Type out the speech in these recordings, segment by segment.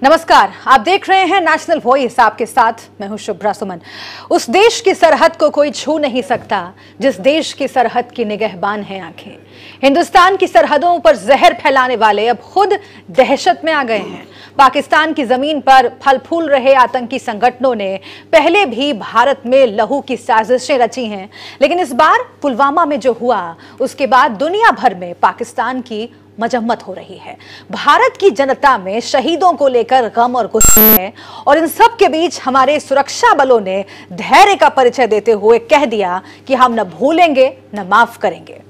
नमस्कार, आप देख रहे हैं नेशनल वॉइस। आपके साथ मैं हूं शुभ्रा सुमन। उस देश की सरहद को कोई छू नहीं सकता जिस देश की सरहद की निगहबान है आंखें। हिंदुस्तान की सरहदों पर जहर फैलाने वाले अब खुद दहशत में आ गए हैं। पाकिस्तान की जमीन पर फल फूल रहे आतंकी संगठनों ने पहले भी भारत में लहू की साजिशें रची हैं, लेकिन इस बार पुलवामा में जो हुआ उसके बाद दुनिया भर में पाकिस्तान की मजम्मत हो रही है। भारत की जनता में शहीदों को लेकर गम और गुस्सा है और इन सब के बीच हमारे सुरक्षा बलों ने धैर्य का परिचय देते हुए कह दिया कि हम न भूलेंगे न माफ करेंगे।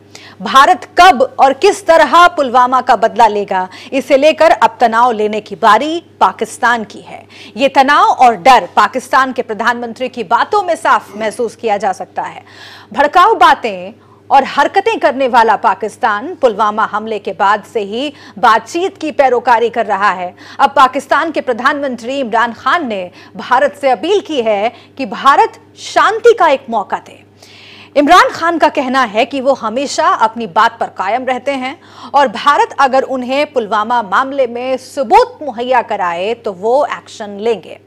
भारत कब और किस तरह पुलवामा का बदला लेगा, इसे लेकर अब तनाव लेने की बारी पाकिस्तान की है। ये तनाव और डर पाकिस्तान के प्रधानमंत्री की बातों में साफ महसूस किया जा सकता है। भड़काऊ बातें और हरकतें करने वाला पाकिस्तान पुलवामा हमले के बाद से ही बातचीत की पैरोकारी कर रहा है। अब पाकिस्तान के प्रधानमंत्री इमरान खान ने भारत से अपील की है कि भारत शांति का एक मौका दे। इमरान खान का कहना है कि वो हमेशा अपनी बात पर कायम रहते हैं और भारत अगर उन्हें पुलवामा मामले में सबूत मुहैया कराए तो वो एक्शन लेंगे।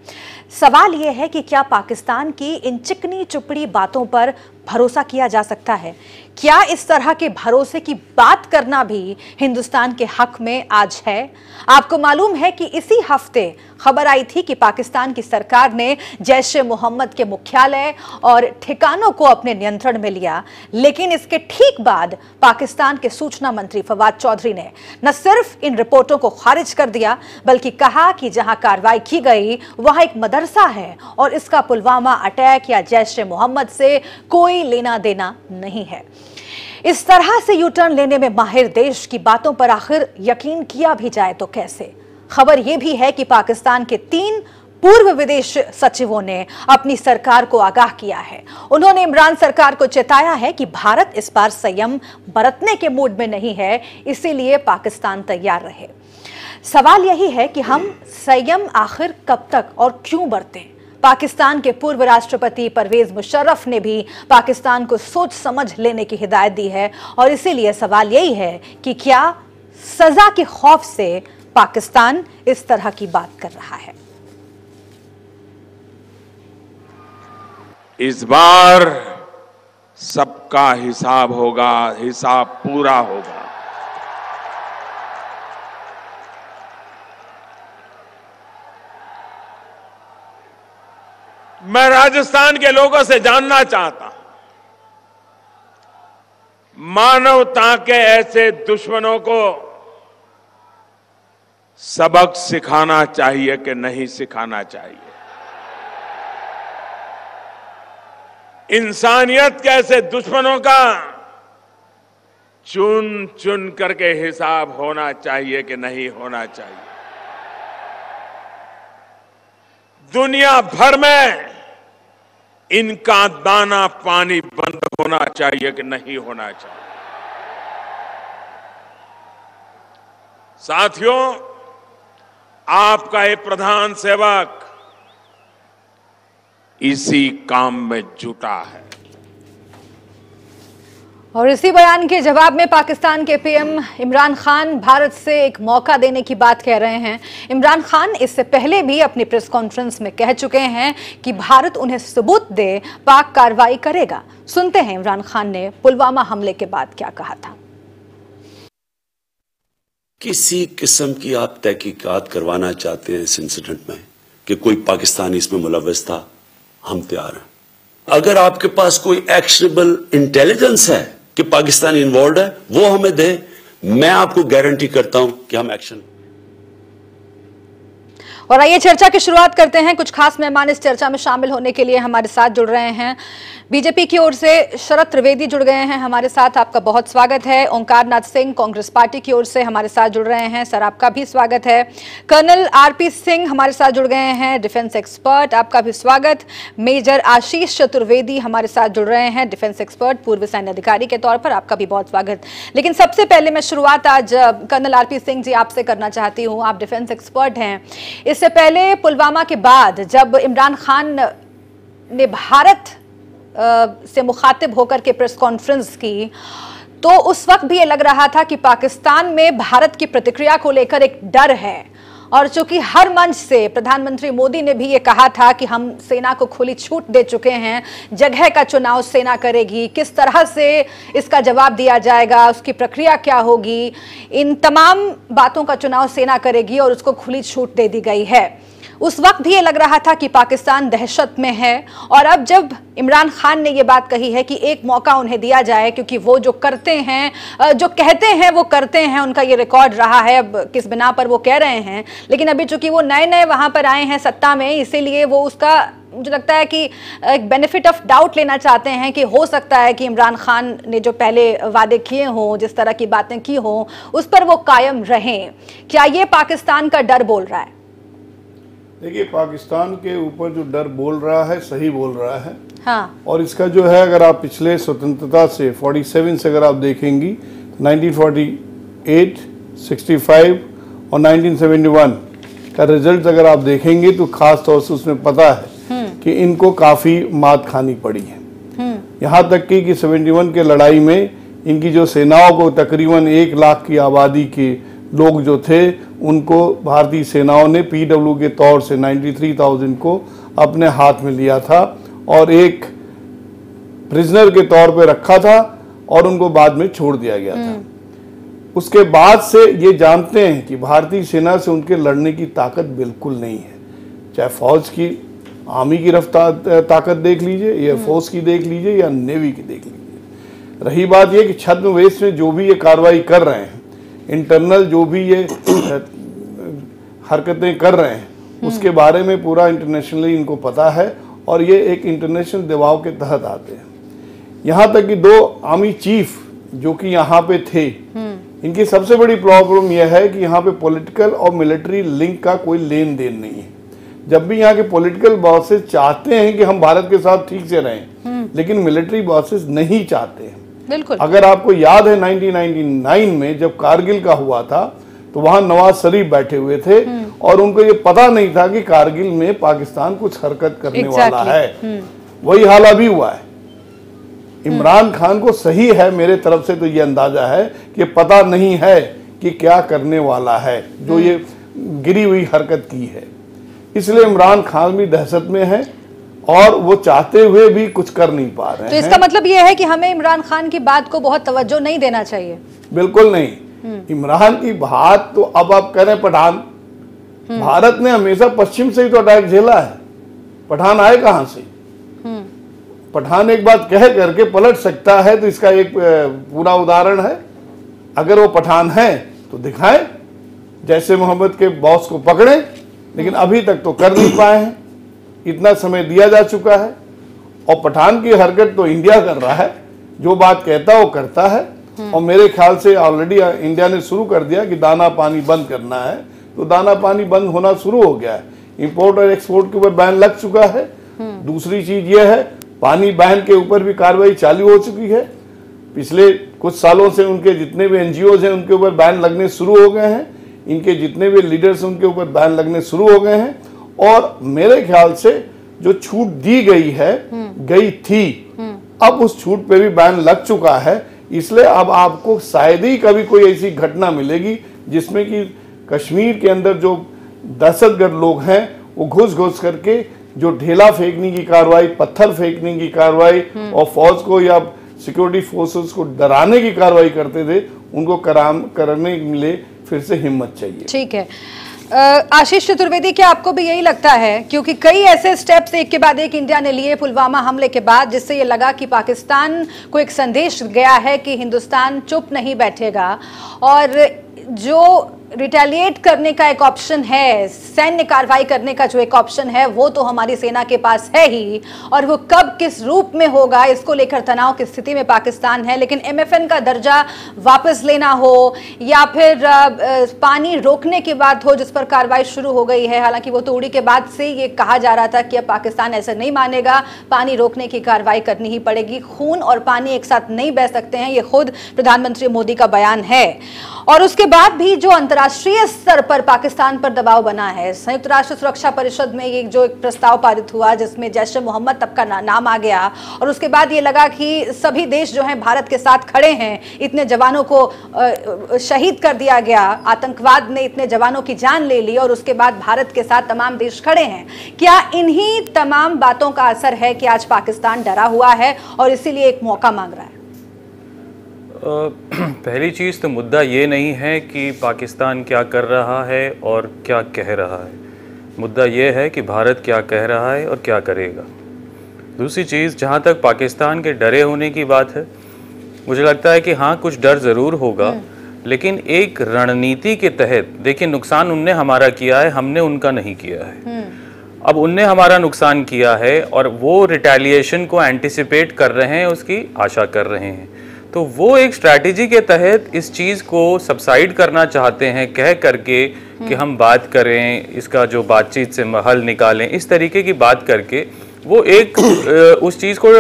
सवाल यह है कि क्या पाकिस्तान की इन चिकनी चुपड़ी बातों पर भरोसा किया जा सकता है? क्या इस तरह के भरोसे की बात करना भी हिंदुस्तान के हक में आज है? आपको मालूम है कि इसी हफ्ते खबर आई थी कि पाकिस्तान की सरकार ने जैश ए मोहम्मद के मुख्यालय और ठिकानों को अपने नियंत्रण में लिया, लेकिन इसके ठीक बाद पाकिस्तान के सूचना मंत्री फवाद चौधरी ने न सिर्फ इन रिपोर्टों को खारिज कर दिया बल्कि कहा कि जहां कार्रवाई की गई वहां एक मदरसा है और इसका पुलवामा अटैक या जैश ए मोहम्मद से कोई लेना देना नहीं है। इस तरह से यू टर्न लेने में माहिर देश की बातों पर आखिर यकीन किया भी जाए तो कैसे? खबर यह भी है कि पाकिस्तान के 3 पूर्व विदेश सचिवों ने अपनी सरकार को आगाह किया है। उन्होंने इमरान सरकार को चेताया है कि भारत इस बार संयम बरतने के मूड में नहीं है, इसीलिए पाकिस्तान तैयार रहे। सवाल यही है कि हम संयम आखिर कब तक और क्यों बरतें? पाकिस्तान के पूर्व राष्ट्रपति परवेज मुशर्रफ ने भी पाकिस्तान को सोच समझ लेने की हिदायत दी है और इसीलिए सवाल यही है कि क्या सजा के खौफ से पाकिस्तान इस तरह की बात कर रहा है? इस बार सबका हिसाब होगा, हिसाब पूरा होगा। मैं राजस्थान के लोगों से जानना चाहता हूं, मानवता के ऐसे दुश्मनों को सबक सिखाना चाहिए कि नहीं सिखाना चाहिए? इंसानियत के ऐसे दुश्मनों का चुन चुन करके हिसाब होना चाहिए कि नहीं होना चाहिए? दुनिया भर में इनका दाना पानी बंद होना चाहिए कि नहीं होना चाहिए? साथियों, आपका एक प्रधान सेवक इसी काम में जुटा है। और इसी बयान के जवाब में पाकिस्तान के पीएम इमरान खान भारत से एक मौका देने की बात कह रहे हैं। इमरान खान इससे पहले भी अपनी प्रेस कॉन्फ्रेंस में कह चुके हैं कि भारत उन्हें सबूत दे, पाक कार्रवाई करेगा। सुनते हैं इमरान खान ने पुलवामा हमले के बाद क्या कहा था। किसी किस्म की आप तहकीकात करवाना चाहते हैं इस इंसिडेंट में कि कोई पाकिस्तानी इसमें मुलव्वस था, हम तैयार हैं। अगर आपके पास कोई एक्शनेबल इंटेलिजेंस है कि पाकिस्तान इन्वॉल्व है, वो हमें दे। मैं आपको गारंटी करता हूं कि हम एक्शन। और आइए चर्चा की शुरुआत करते हैं। कुछ खास मेहमान इस चर्चा में शामिल होने के लिए हमारे साथ जुड़ रहे हैं। बीजेपी की ओर से शरद त्रिवेदी जुड़ गए हैं हमारे साथ, आपका बहुत स्वागत है। ओंकार नाथ सिंह कांग्रेस पार्टी की ओर से हमारे साथ जुड़ रहे हैं, सर आपका भी स्वागत है। कर्नल आरपी सिंह हमारे साथ जुड़ गए हैं, डिफेंस एक्सपर्ट, आपका भी स्वागत। मेजर आशीष चतुर्वेदी हमारे साथ जुड़ रहे हैं, डिफेंस एक्सपर्ट, पूर्व सैन्य अधिकारी के तौर पर, आपका भी बहुत स्वागत। लेकिन सबसे पहले मैं शुरुआत आज कर्नल आरपी सिंह जी आपसे करना चाहती हूँ। आप डिफेंस एक्सपर्ट हैं। इससे पहले पुलवामा के बाद जब इमरान खान ने भारत से मुखातिब होकर के प्रेस कॉन्फ्रेंस की, तो उस वक्त भी ये लग रहा था कि पाकिस्तान में भारत की प्रतिक्रिया को लेकर एक डर है और चूंकि हर मंच से प्रधानमंत्री मोदी ने भी ये कहा था कि हम सेना को खुली छूट दे चुके हैं, जगह का चुनाव सेना करेगी, किस तरह से इसका जवाब दिया जाएगा, उसकी प्रक्रिया क्या होगी, इन तमाम बातों का चुनाव सेना करेगी और उसको खुली छूट दे दी गई है। उस वक्त भी ये लग रहा था कि पाकिस्तान दहशत में है, और अब जब इमरान खान ने ये बात कही है कि एक मौका उन्हें दिया जाए, क्योंकि वो जो करते हैं, जो कहते हैं वो करते हैं, उनका ये रिकॉर्ड रहा है, अब किस बिना पर वो कह रहे हैं, लेकिन अभी चूंकि वो नए नए वहां पर आए हैं सत्ता में, इसीलिए वो उसका मुझे लगता है कि एक बेनिफिट ऑफ डाउट लेना चाहते हैं कि हो सकता है कि इमरान खान ने जो पहले वादे किए हों, जिस तरह की बातें की हों, उस पर वो कायम रहें। क्या ये पाकिस्तान का डर बोल रहा है? देखिए, पाकिस्तान के ऊपर जो डर बोल रहा है सही बोल रहा है। हाँ। और इसका जो है, अगर आप पिछले स्वतंत्रता से 47 से अगर आप देखेंगी, 1948, 65 और 1971 का रिजल्ट अगर आप देखेंगे तो खास तौर से उसमें पता है कि इनको काफ़ी मात खानी पड़ी है। यहाँ तक कि 71 के लड़ाई में इनकी जो सेनाओं को तकरीबन 1 लाख की आबादी के लोग जो थे, उनको भारतीय सेनाओं ने पीडब्ल्यू के तौर से 93,000 को अपने हाथ में लिया था और एक प्रिजनर के तौर पे रखा था और उनको बाद में छोड़ दिया गया था। उसके बाद से ये जानते हैं कि भारतीय सेना से उनके लड़ने की ताकत बिल्कुल नहीं है। चाहे फौज की, आर्मी की रफ्तार ताकत देख लीजिए, एयरफोर्स की देख लीजिए या नेवी की देख लीजिए। रही बात यह कि छद्मवेश में जो भी ये कार्रवाई कर रहे हैं, इंटरनल जो भी ये हरकतें कर रहे हैं, उसके बारे में पूरा इंटरनेशनली इनको पता है और ये एक इंटरनेशनल दबाव के तहत आते हैं। यहाँ तक कि 2 आर्मी चीफ जो कि यहाँ पे थे, इनकी सबसे बड़ी प्रॉब्लम यह है कि यहाँ पे पॉलिटिकल और मिलिट्री लिंक का कोई लेन देन नहीं है। जब भी यहाँ के पॉलिटिकल बॉसेस चाहते हैं कि हम भारत के साथ ठीक से रहें, लेकिन मिलिट्री बॉसेस नहीं चाहते हैं। बिल्कुल। अगर आपको याद है 1999 में जब कारगिल का हुआ था, तो वहां नवाज शरीफ बैठे हुए थे और उनको ये पता नहीं था कि कारगिल में पाकिस्तान कुछ हरकत करने वाला है। वही हाल अभी हुआ है। इमरान खान को सही है, मेरे तरफ से तो ये अंदाजा है कि पता नहीं है कि क्या करने वाला है, जो ये गिरी हुई हरकत की है। इसलिए इमरान खान भी दहशत में है और वो चाहते हुए भी कुछ कर नहीं पा रहे हैं। तो इसका मतलब यह है कि हमें इमरान खान की बात को बहुत तवज्जो नहीं देना चाहिए? बिल्कुल नहीं। इमरान की बात तो अब आप कह रहे हैं पठान, भारत ने हमेशा पश्चिम से ही तो अटैक झेला है। पठान आए कहां से? पठान एक बात कह करके पलट सकता है, तो इसका एक पूरा उदाहरण है। अगर वो पठान है तो दिखाएं, जैसे मोहम्मद के बॉस को पकड़े, लेकिन अभी तक तो कर नहीं पाए हैं। इतना समय दिया जा चुका है और पठान की हरकत तो इंडिया कर रहा है, जो बात कहता है वो करता है। और मेरे ख्याल से ऑलरेडी इंडिया ने शुरू कर दिया कि दाना पानी बंद करना है, तो दाना पानी बंद होना शुरू हो गया है। इंपोर्ट और एक्सपोर्ट के ऊपर बैन लग चुका है। दूसरी चीज ये है, पानी बैन के ऊपर भी कार्रवाई चालू हो चुकी है। पिछले कुछ सालों से उनके जितने भी एनजीओ हैं उनके ऊपर बैन लगने शुरू हो गए हैं। इनके जितने भी लीडर्स हैं उनके ऊपर बैन लगने शुरू हो गए हैं। और मेरे ख्याल से जो छूट दी गई है, गई थी, अब उस छूट पे भी बैन लग चुका है। इसलिए अब आपको शायद ही कभी कोई ऐसी घटना मिलेगी जिसमें कि कश्मीर के अंदर जो दहशतगर्द लोग हैं वो घुस करके जो ढेला फेंकने की कार्रवाई, पत्थर फेंकने की कार्रवाई और फौज को या सिक्योरिटी फोर्सेस को डराने की कार्रवाई करते थे, उनको करने के लिए फिर से हिम्मत चाहिए। ठीक है। आशीष चतुर्वेदी, क्या आपको भी यही लगता है? क्योंकि कई ऐसे स्टेप्स एक के बाद एक इंडिया ने लिए पुलवामा हमले के बाद, जिससे ये लगा कि पाकिस्तान को एक संदेश गया है कि हिंदुस्तान चुप नहीं बैठेगा और जो रिटेलिएट करने का एक ऑप्शन है, सैन्य कार्रवाई करने का जो एक ऑप्शन है, वो तो हमारी सेना के पास है ही, और वो कब किस रूप में होगा इसको लेकर तनाव की स्थिति में पाकिस्तान है। लेकिन एमएफएन का दर्जा वापस लेना हो या फिर पानी रोकने की बात हो जिस पर कार्रवाई शुरू हो गई है, हालांकि वो तो उड़ी के बाद से ये कहा जा रहा था कि अब पाकिस्तान ऐसा नहीं मानेगा, पानी रोकने की कार्रवाई करनी ही पड़ेगी, खून और पानी एक साथ नहीं बह सकते हैं, ये खुद प्रधानमंत्री मोदी का बयान है। और उसके बाद भी जो अंतर्राष्ट्रीय स्तर पर पाकिस्तान पर दबाव बना है, संयुक्त राष्ट्र सुरक्षा परिषद में ये जो एक प्रस्ताव पारित हुआ जिसमें जैश ए मोहम्मद तब का नाम आ गया, और उसके बाद ये लगा कि सभी देश जो हैं भारत के साथ खड़े हैं, इतने जवानों को शहीद कर दिया गया, आतंकवाद ने इतने जवानों की जान ले ली और उसके बाद भारत के साथ तमाम देश खड़े हैं। क्या इन्हीं तमाम बातों का असर है कि आज पाकिस्तान डरा हुआ है और इसीलिए एक मौका मांग रहा है? पहली चीज़ तो मुद्दा ये नहीं है कि पाकिस्तान क्या कर रहा है और क्या कह रहा है, मुद्दा ये है कि भारत क्या कह रहा है और क्या करेगा। दूसरी चीज़, जहाँ तक पाकिस्तान के डरे होने की बात है, मुझे लगता है कि हाँ कुछ डर ज़रूर होगा, लेकिन एक रणनीति के तहत, देखिए नुकसान उनने हमारा किया है, हमने उनका नहीं किया है। अब उनने हमारा नुकसान किया है और वो रिटेलिएशन को एंटिसिपेट कर रहे हैं, उसकी आशा कर रहे हैं, तो वो एक स्ट्रैटेजी के तहत इस चीज़ को सबसाइड करना चाहते हैं, कह करके कि हम बात करें, इसका जो बातचीत से हल निकालें, इस तरीके की बात करके वो एक उस चीज़ को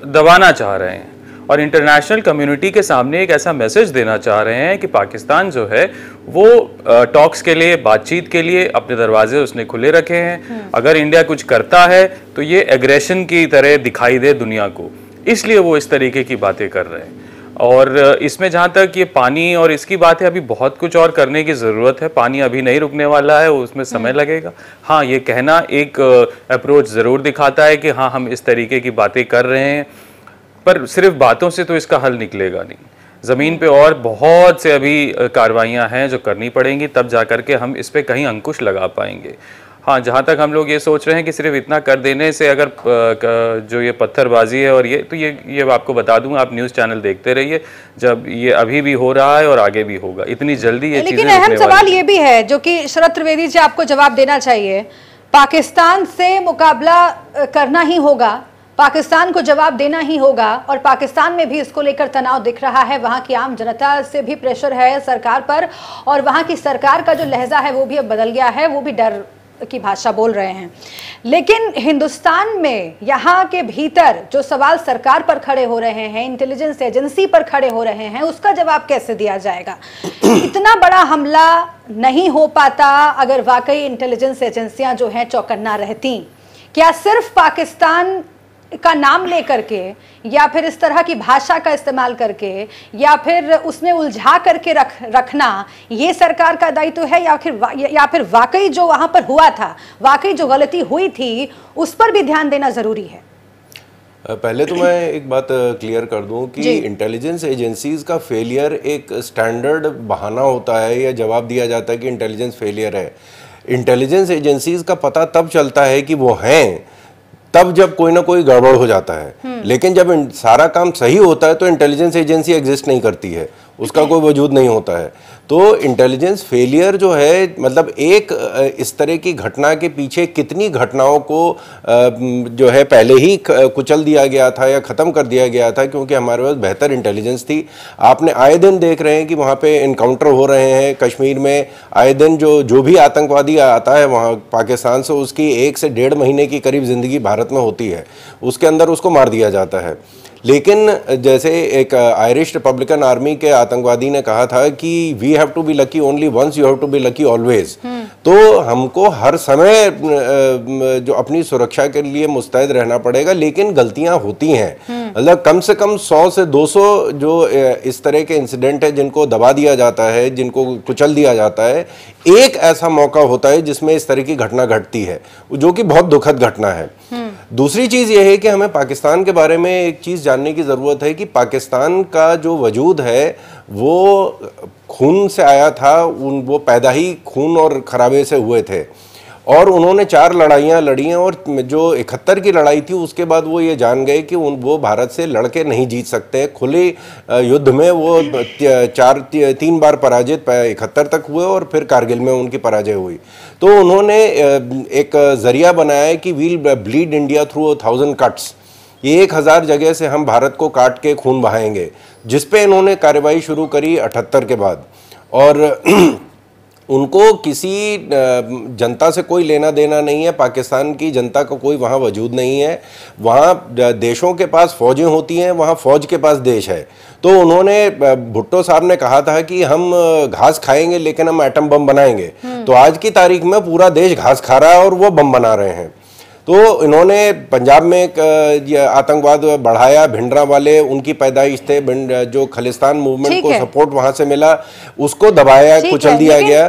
दबाना चाह रहे हैं और इंटरनेशनल कम्युनिटी के सामने एक ऐसा मैसेज देना चाह रहे हैं कि पाकिस्तान जो है वो टॉक्स के लिए, बातचीत के लिए अपने दरवाजे उसने खुले रखे हैं। अगर इंडिया कुछ करता है तो ये एग्रेशन की तरह दिखाई दे दुनिया को, इसलिए वो इस तरीके की बातें कर रहे हैं। और इसमें जहाँ तक ये पानी और इसकी बात है, अभी बहुत कुछ और करने की ज़रूरत है, पानी अभी नहीं रुकने वाला है, उसमें समय लगेगा। हाँ, ये कहना एक अप्रोच ज़रूर दिखाता है कि हाँ हम इस तरीके की बातें कर रहे हैं, पर सिर्फ बातों से तो इसका हल निकलेगा नहीं। ज़मीन पे और बहुत से अभी कार्रवाइयाँ हैं जो करनी पड़ेंगी, तब जा कर के हम इस पर कहीं अंकुश लगा पाएंगे। हाँ, जहाँ तक हम लोग ये सोच रहे हैं कि सिर्फ इतना कर देने से अगर जो ये पत्थरबाजी है और ये तो ये आपको बता दूंगा, आप न्यूज़ चैनल देखते रहिए, जब ये अभी भी हो रहा है और आगे भी होगा, इतनी जल्दी ये चीज़ें। लेकिन अहम सवाल ये भी है जो कि शरद त्रिवेदी जी आपको जवाब देना चाहिए, पाकिस्तान से मुकाबला करना ही होगा, पाकिस्तान को जवाब देना ही होगा, और पाकिस्तान में भी इसको लेकर तनाव दिख रहा है, वहां की आम जनता से भी प्रेशर है सरकार पर, और वहां की सरकार का जो लहजा है वो भी अब बदल गया है, वो भी डर की भाषा बोल रहे हैं। लेकिन हिंदुस्तान में यहाँ के भीतर जो सवाल सरकार पर खड़े हो रहे हैं, इंटेलिजेंस एजेंसी पर खड़े हो रहे हैं, उसका जवाब कैसे दिया जाएगा? इतना बड़ा हमला नहीं हो पाता अगर वाकई इंटेलिजेंस एजेंसियां जो हैं चौकन्ना रहती। क्या सिर्फ पाकिस्तान का नाम लेकर के या फिर इस तरह की भाषा का इस्तेमाल करके या फिर उसने उलझा करके रखना ये सरकार का दायित्व है, या फिर वाकई जो वहां पर हुआ था, वाकई जो गलती हुई थी उस पर भी ध्यान देना जरूरी है? पहले तो मैं एक बात क्लियर कर दूं कि इंटेलिजेंस एजेंसीज का फेलियर एक स्टैंडर्ड बहाना होता है या जवाब दिया जाता है कि इंटेलिजेंस फेलियर है। इंटेलिजेंस एजेंसीज का पता तब चलता है कि वो हैं तब जब कोई ना कोई गड़बड़ हो जाता है, लेकिन जब सारा काम सही होता है तो इंटेलिजेंस एजेंसी एग्जिस्ट नहीं करती है, उसका कोई वजूद नहीं होता है। तो इंटेलिजेंस फेलियर जो है, मतलब एक इस तरह की घटना के पीछे कितनी घटनाओं को जो है पहले ही कुचल दिया गया था या ख़त्म कर दिया गया था, क्योंकि हमारे पास बेहतर इंटेलिजेंस थी। आपने आए दिन देख रहे हैं कि वहाँ पे इनकाउंटर हो रहे हैं कश्मीर में, आए दिन जो भी आतंकवादी आता है वहाँ पाकिस्तान से, उसकी 1 से 1.5 महीने की करीब ज़िंदगी भारत में होती है, उसके अंदर उसको मार दिया जाता है। लेकिन जैसे एक आयरिश रिपब्लिकन आर्मी के आतंकवादी ने कहा था कि we have to be lucky only once, you have to be lucky always. तो हमको हर समय जो अपनी सुरक्षा के लिए मुस्तैद रहना पड़ेगा, लेकिन गलतियां होती हैं। मतलब कम से कम 100 से 200 जो इस तरह के इंसिडेंट है जिनको दबा दिया जाता है, जिनको कुचल दिया जाता है, एक ऐसा मौका होता है जिसमें इस तरह की घटना घटती है, जो कि बहुत दुखद घटना है। दूसरी चीज़ यह है कि हमें पाकिस्तान के बारे में एक चीज़ जानने की ज़रूरत है कि पाकिस्तान का जो वजूद है वो खून से आया था, वो पैदा ही खून और खराबे से हुए थे, और उन्होंने 4 लड़ाइयाँ लड़ी हैं, और जो 71 की लड़ाई थी उसके बाद वो ये जान गए कि वो भारत से लड़के नहीं जीत सकते। खुले युद्ध में वो 3 बार पराजित 71 तक हुए और फिर कारगिल में उनकी पराजय हुई। तो उन्होंने एक जरिया बनाया कि we'll bleed India through 1000 cuts, ये 1000 जगह से हम भारत को काट के खून बहाएंगे, जिस पे इन्होंने कार्रवाई शुरू करी 78 के बाद। और उनको किसी जनता से कोई लेना देना नहीं है, पाकिस्तान की जनता का कोई वहाँ वजूद नहीं है। वहाँ देशों के पास फौजें होती हैं, वहाँ फौज के पास देश है। तो उन्होंने, भुट्टो साहब ने कहा था कि हम घास खाएंगे लेकिन हम एटम बम बनाएंगे। तो आज की तारीख में पूरा देश घास खा रहा है और वो बम बना रहे हैं। तो इन्होंने पंजाब में आतंकवाद बढ़ाया, भिंडरा वाले उनकी पैदाइश थे, जो खालिस्तान मूवमेंट को सपोर्ट वहां से मिला, उसको दबाया, कुचल दिया गया।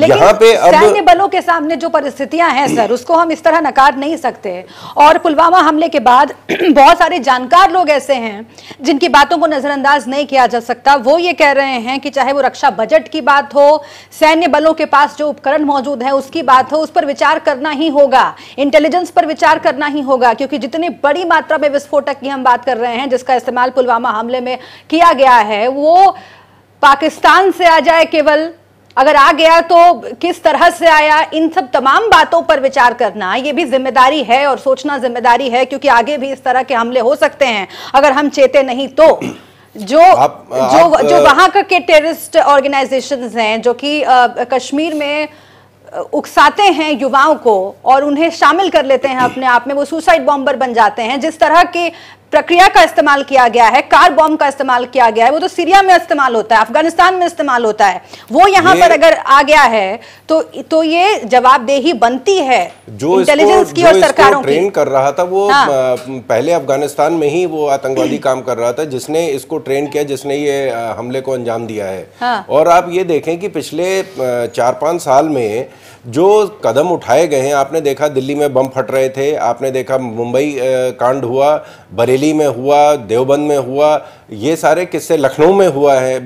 यहाँ पे अब सैन्य बलों के सामने जो परिस्थितियां हैं सर, उसको हम इस तरह नकार नहीं सकते। और पुलवामा हमले के बाद बहुत सारे जानकार लोग ऐसे हैं जिनकी बातों को नजरअंदाज नहीं किया जा सकता। वो ये कह रहे हैं कि चाहे वो रक्षा बजट की बात हो, सैन्य बलों के पास जो उपकरण मौजूद है उसकी बात हो, उस पर विचार करना ही होगा, इंटेलिजेंस पर विचार करना ही होगा, क्योंकि जितनी बड़ी मात्रा में विस्फोटक की हम बात कर रहे हैं जिसका इस्तेमाल पुलवामा हमले में किया गया है, वो पाकिस्तान से आ जाए केवल, अगर आ गया तो किस तरह से आया, इन सब तमाम बातों पर विचार करना ये भी जिम्मेदारी है और सोचना जिम्मेदारी है, क्योंकि आगे भी इस तरह के हमले हो सकते हैं अगर हम चेते नहीं तो। जो वहां के टेररिस्ट ऑर्गेनाइजेशंस हैं जो कि कश्मीर में उकसाते हैं युवाओं को और उन्हें शामिल कर लेते हैं अपने आप में, वो सुसाइड बॉम्बर बन जाते हैं। जिस तरह की प्रक्रिया का इस्तेमाल किया गया है, कार बॉम्ब का इस्तेमाल किया गया है, वो तो सीरिया में इस्तेमाल होता है, अफगानिस्तान में इस्तेमाल होता है, वो यहाँ पर अगर आ गया है तो ये जवाबदेही बनती है जो इंटेलिजेंस की और सरकारों की। ट्रेन कर रहा था वो पहले अफगानिस्तान में ही वो आतंकवादी काम कर रहा था, जिसने इसको ट्रेन किया, जिसने ये हमले को अंजाम दिया है। और आप ये देखें कि पिछले 4-5 साल में जो कदम उठाए गए हैं, आपने देखा दिल्ली में बम फट रहे थे, आपने देखा मुंबई कांड हुआ, बरेली में हुआ, देवबंद में हुआ, ये सारे किस्से लखनऊ में हुआ है,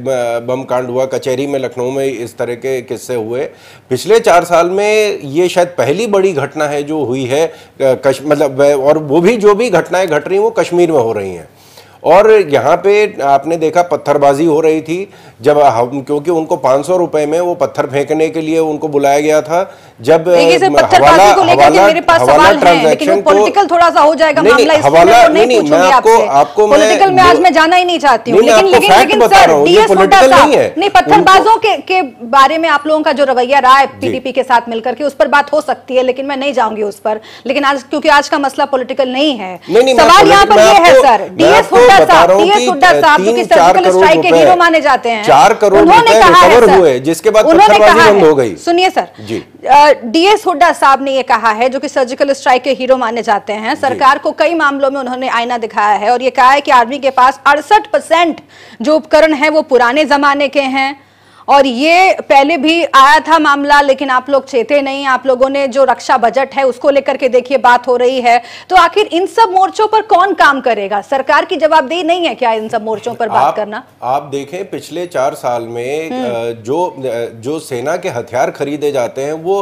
बम कांड हुआ, कचहरी में लखनऊ में इस तरह के किस्से हुए। पिछले 4 साल में ये शायद पहली बड़ी घटना है जो हुई है, मतलब, और वो भी जो भी घटनाएं घट रही हैं वो कश्मीर में हो रही हैं। और यहाँ पे आपने देखा पत्थरबाजी हो रही थी, जब हम, क्योंकि उनको 500 रुपए में वो पत्थर फेंकने के लिए उनको बुलाया गया था। जब पत्थरबाजी को लेकर के मेरे पास सवाल है, लेकिन वो पॉलिटिकल थोड़ा सा हो जाएगा मामला, इसलिए मैं नहीं पूछूंगी आपसे, पॉलिटिकल में आज मैं जाना ही नहीं चाहती हूँ। लेकिन सर, डीएस हुड्डा साहब नहीं, पत्थरबाजों के बारे में आप लोगों का जो रवैया रहा है पीडीपी के साथ मिलकर के, उस पर बात हो सकती है, लेकिन मैं नहीं जाऊंगी उस पर। लेकिन आज, क्योंकि आज का मसला पॉलिटिकल नहीं है, सवाल यहाँ पर ये है सर, डीएस हुड्डा साहब जो कि सर्जिकल स्ट्राइक के हीरो माने जाते हैं, 4 करोड़ रुपए रिकवर हुए, जिसके बाद पत्थरबाजी बंद हो गई। सुनिए सर, डीएस हुड्डा साहब ने ये कहा है, जो कि सर्जिकल स्ट्राइक के हीरो माने जाते हैं, सरकार को कई मामलों में उन्होंने आईना दिखाया है और ये कहा है कि आर्मी के पास 68% जो उपकरण है वो पुराने जमाने के हैं। और ये पहले भी आया था मामला, लेकिन आप लोग चेते नहीं, आप लोगों ने जो रक्षा बजट है उसको लेकर के देखिए बात हो रही है। तो आखिर इन सब मोर्चों पर कौन काम करेगा? सरकार की जवाबदेही नहीं है क्या इन सब मोर्चों पर बात करना? आप देखें पिछले 4 साल में जो सेना के हथियार खरीदे जाते हैं वो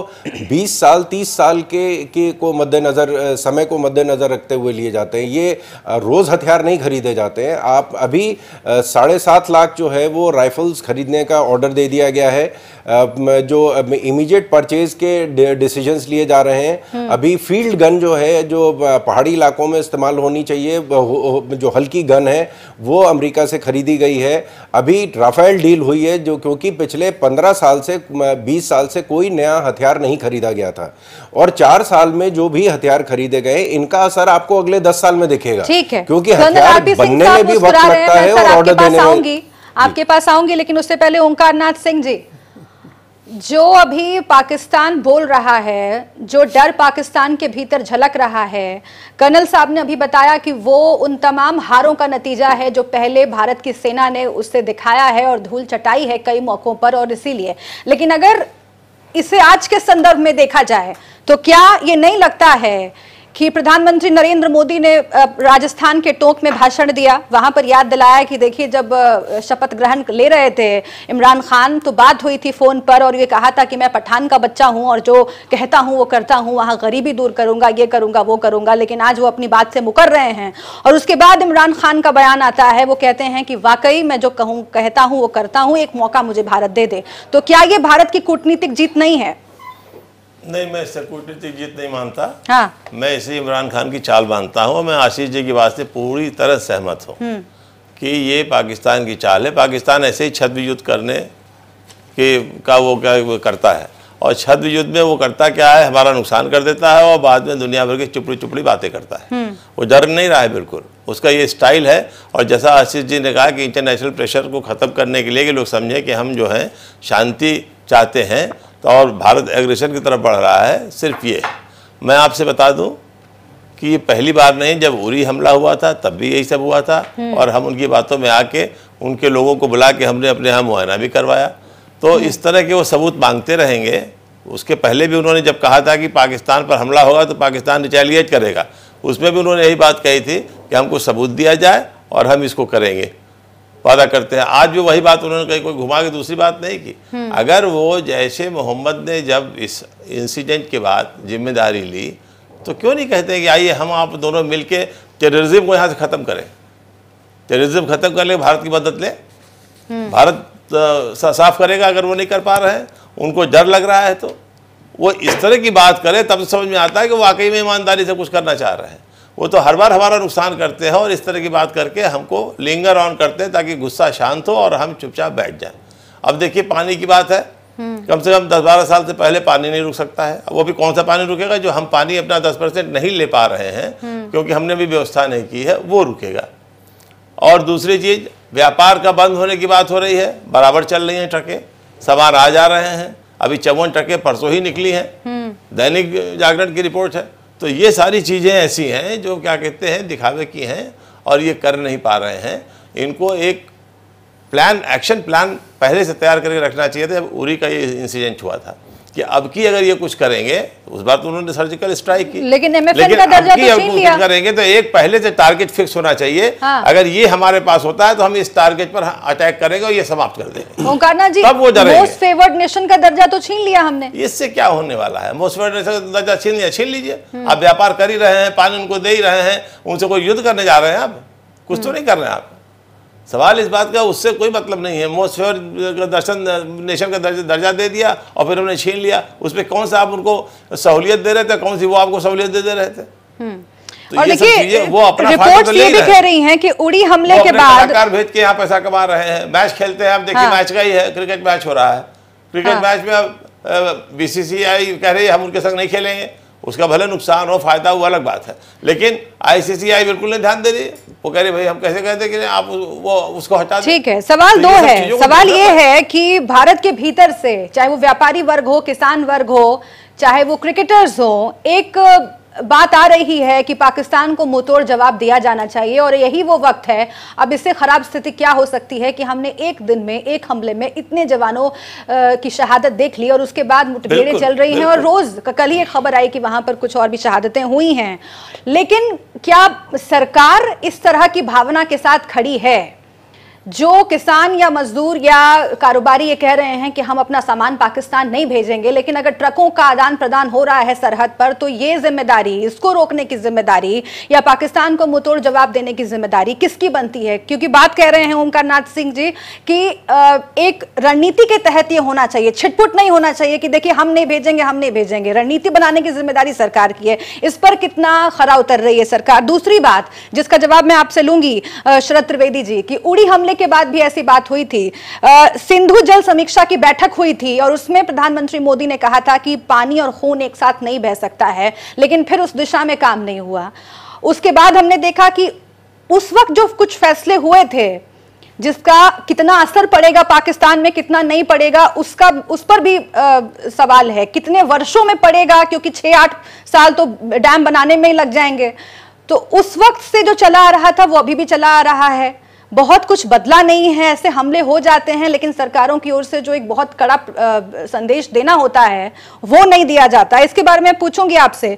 20 साल 30 साल के को मद्देनजर, समय को मद्देनजर रखते हुए लिए जाते हैं। ये रोज हथियार नहीं खरीदे जाते हैं। आप अभी 7.5 लाख जो है वो राइफल्स खरीदने का ऑर्डर दे दिया गया है, जो इमीडिएट परचेज के डिसीजंस लिए जा रहे हैं। अभी फील्ड गन जो है, जो पहाड़ी इलाकों में इस्तेमाल होनी चाहिए, जो हल्की गन है वो अमेरिका से खरीदी गई है। अभी राफेल डील हुई है, जो क्योंकि पिछले 15 साल से 20 साल से कोई नया हथियार नहीं खरीदा गया था, और 4 साल में जो भी हथियार खरीदे गए इनका असर आपको अगले 10 साल में दिखेगा, क्योंकि हथियार बनने में भी वक्त लगता है और ऑर्डर देने में। आपके पास आऊंगी, लेकिन उससे पहले ओंकारनाथ सिंह जी, जो अभी पाकिस्तान बोल रहा है, जो डर पाकिस्तान के भीतर झलक रहा है, कर्नल साहब ने अभी बताया कि वो उन तमाम हारों का नतीजा है जो पहले भारत की सेना ने उससे दिखाया है और धूल चटाई है कई मौकों पर, और इसीलिए। लेकिन अगर इसे आज के संदर्भ में देखा जाए तो क्या ये नहीं लगता है कि प्रधानमंत्री नरेंद्र मोदी ने राजस्थान के टोंक में भाषण दिया, वहां पर याद दिलाया कि देखिए जब शपथ ग्रहण ले रहे थे इमरान खान तो बात हुई थी फोन पर, और ये कहा था कि मैं पठान का बच्चा हूं और जो कहता हूं वो करता हूं, वहां गरीबी दूर करूंगा, ये करूंगा वो करूंगा। लेकिन आज वो अपनी बात से मुकर रहे हैं और उसके बाद इमरान खान का बयान आता है, वो कहते हैं कि वाकई मैं जो कहता हूं वो करता हूं, एक मौका मुझे भारत दे दे। तो क्या ये भारत की कूटनीतिक जीत नहीं है? नहीं, मैं इससे कूटनीतिक जीत नहीं मानता। हाँ। मैं इसे इमरान खान की चाल मानता हूँ। मैं आशीष जी की बात से पूरी तरह सहमत हूँ कि ये पाकिस्तान की चाल है। पाकिस्तान ऐसे ही छद्म युद्ध करने कि का वो क्या वो करता है, और छद्म युद्ध में वो करता क्या है, हमारा नुकसान कर देता है और बाद में दुनिया भर की चुपड़ी चुपड़ी बातें करता है। वो डर नहीं रहा है बिल्कुल, उसका ये स्टाइल है। और जैसा आशीष जी ने कहा कि इंटरनेशनल प्रेशर को ख़त्म करने के लिए कि लोग समझें कि हम जो है शांति चाहते हैं, तो और भारत एग्रेशन की तरफ बढ़ रहा है, सिर्फ ये। मैं आपसे बता दूं कि ये पहली बार नहीं, जब उरी हमला हुआ था तब भी यही सब हुआ था, और हम उनकी बातों में आके उनके लोगों को बुला के हमने अपने यहाँ मुआयना भी करवाया। तो इस तरह के वो सबूत मांगते रहेंगे। उसके पहले भी उन्होंने जब कहा था कि पाकिस्तान पर हमला होगा तो पाकिस्तान रिटेलिएट करेगा, उसमें भी उन्होंने यही बात कही थी कि हमको सबूत दिया जाए और हम इसको करेंगे, वादा करते हैं। आज भी वही बात उन्होंने कही, कोई घुमा के दूसरी बात नहीं की। अगर वो जैश ए मोहम्मद ने जब इस इंसिडेंट के बाद जिम्मेदारी ली तो क्यों नहीं कहते कि आइए हम आप दोनों मिलके टेररिज्म को यहाँ से ख़त्म करें, टेररिज्म ख़त्म कर ले, भारत की मदद ले, भारत साफ करेगा। अगर वो नहीं कर पा रहे हैं, उनको डर लग रहा है, तो वो इस तरह की बात करें, तब समझ में आता है कि वो वाकई में ईमानदारी से कुछ करना चाह रहे हैं। वो तो हर बार हमारा नुकसान करते हैं और इस तरह की बात करके हमको लिंगर ऑन करते हैं ताकि गुस्सा शांत हो और हम चुपचाप बैठ जाएं। अब देखिए पानी की बात है, कम से कम 10-12 साल से पहले पानी नहीं रुक सकता है। वो भी कौन सा पानी रुकेगा, जो हम पानी अपना 10% नहीं ले पा रहे हैं क्योंकि हमने भी व्यवस्था नहीं की है, वो रुकेगा। और दूसरी चीज़, व्यापार का बंद होने की बात हो रही है, बराबर चल रही हैं ट्रकें, सामान आ जा रहे हैं। अभी 54 ट्रकें परसों ही निकली हैं, दैनिक जागरण की रिपोर्ट है। तो ये सारी चीज़ें ऐसी हैं जो क्या कहते हैं दिखावे की हैं और ये कर नहीं पा रहे हैं। इनको एक प्लान, एक्शन प्लान पहले से तैयार करके रखना चाहिए था। जब उरी का ये इंसिडेंट हुआ था कि अब की अगर ये कुछ करेंगे, उस बार तो उन्होंने सर्जिकल स्ट्राइक की, लेकिन MFN का दर्जा तो छीन लिया। करेंगे तो एक पहले से टारगेट फिक्स होना चाहिए। हाँ। अगर ये हमारे पास होता है तो हम इस टारगेट पर अटैक करेंगे और ये समाप्त कर देंगे। ओंकारनाथ जी, मोस्ट फेवर्ड नेशन का दर्जा तो छीन लिया हमने, इससे क्या होने वाला है? मोस्ट फेवर्ड नेशन का दर्जा छीन लिया, छीन लीजिए। आप व्यापार कर ही रहे हैं, पानी उनको दे ही रहे हैं, उनसे कोई युद्ध करने जा रहे हैं आप? कुछ तो नहीं कर रहे हैं आप। सवाल इस बात का, उससे कोई मतलब नहीं है। मोस्ट फेवर्ड नेशन का दर्जा दे दिया और फिर उन्होंने छीन लिया। उसमें कौन सा आप उनको सहूलियत दे रहे थे, कौन सी वो आपको सहूलियत दे रहे थे? तो और देखिए, वो अपना रिपोर्ट्स ये भी कह रही हैं कि उड़ी हमले के बाद कलाकार भेज के यहाँ पैसा कमा रहे हैं, मैच खेलते हैं। आप देखिए मैच का ही है, क्रिकेट मैच हो रहा है, क्रिकेट मैच में BCCI कह रही है हम उनके संग नहीं खेलेंगे। उसका भले नुकसान हो, फायदा हो, अलग बात है, लेकिन ICCI बिल्कुल नहीं ध्यान दे रही है। वो कह रही भाई हम कैसे कहते कि आप वो उसको हटा दें। ठीक है, सवाल दो है। सवाल ये है कि भारत के भीतर से, चाहे वो व्यापारी वर्ग हो, किसान वर्ग हो, चाहे वो क्रिकेटर्स हो, एक बात आ रही है कि पाकिस्तान को मुंहतोड़ जवाब दिया जाना चाहिए और यही वो वक्त है। अब इससे खराब स्थिति क्या हो सकती है कि हमने एक दिन में, एक हमले में इतने जवानों की शहादत देख ली और उसके बाद मुठभेड़ें चल रही हैं और रोज कल ही एक खबर आई कि वहां पर कुछ और भी शहादतें हुई हैं। लेकिन क्या सरकार इस तरह की भावना के साथ खड़ी है? जो किसान या मजदूर या कारोबारी ये कह रहे हैं कि हम अपना सामान पाकिस्तान नहीं भेजेंगे, लेकिन अगर ट्रकों का आदान प्रदान हो रहा है सरहद पर, तो ये जिम्मेदारी, इसको रोकने की जिम्मेदारी या पाकिस्तान को मुंहतोड़ जवाब देने की जिम्मेदारी किसकी बनती है? क्योंकि बात कह रहे हैं ओंकारनाथ सिंह जी कि एक रणनीति के तहत ये होना चाहिए, छिटपुट नहीं होना चाहिए कि देखिए हम नहीं भेजेंगे, हम नहीं भेजेंगे। रणनीति बनाने की जिम्मेदारी सरकार की है। इस पर कितना खरा उतर रही है सरकार? दूसरी बात जिसका जवाब मैं आपसे लूंगी शरद त्रिवेदी जी, की उड़ी हमले के बाद भी ऐसी बात हुई थी, सिंधु जल समीक्षा की बैठक हुई थी और उसमें प्रधानमंत्री मोदी ने कहा था कि पानी और खून एक साथ नहीं बह सकता है, लेकिन फिर उस दिशा में काम नहीं हुआ। उसके बाद हमने देखा कि उस वक्त जो कुछ फैसले हुए थे जिसका कितना असर पड़ेगा पाकिस्तान में, कितना नहीं पड़ेगा, उस पर भी सवाल है। कितने वर्षों में पड़ेगा, क्योंकि 6-8 साल तो डैम बनाने में ही लग जाएंगे। तो उस वक्त से जो चला आ रहा था वो अभी भी चला आ रहा है। बहुत कुछ बदला नहीं है, ऐसे हमले हो जाते हैं, लेकिन सरकारों की ओर से जो एक बहुत कड़ा संदेश देना होता है वो नहीं दिया जाता। इसके बारे में पूछूंगी आपसे,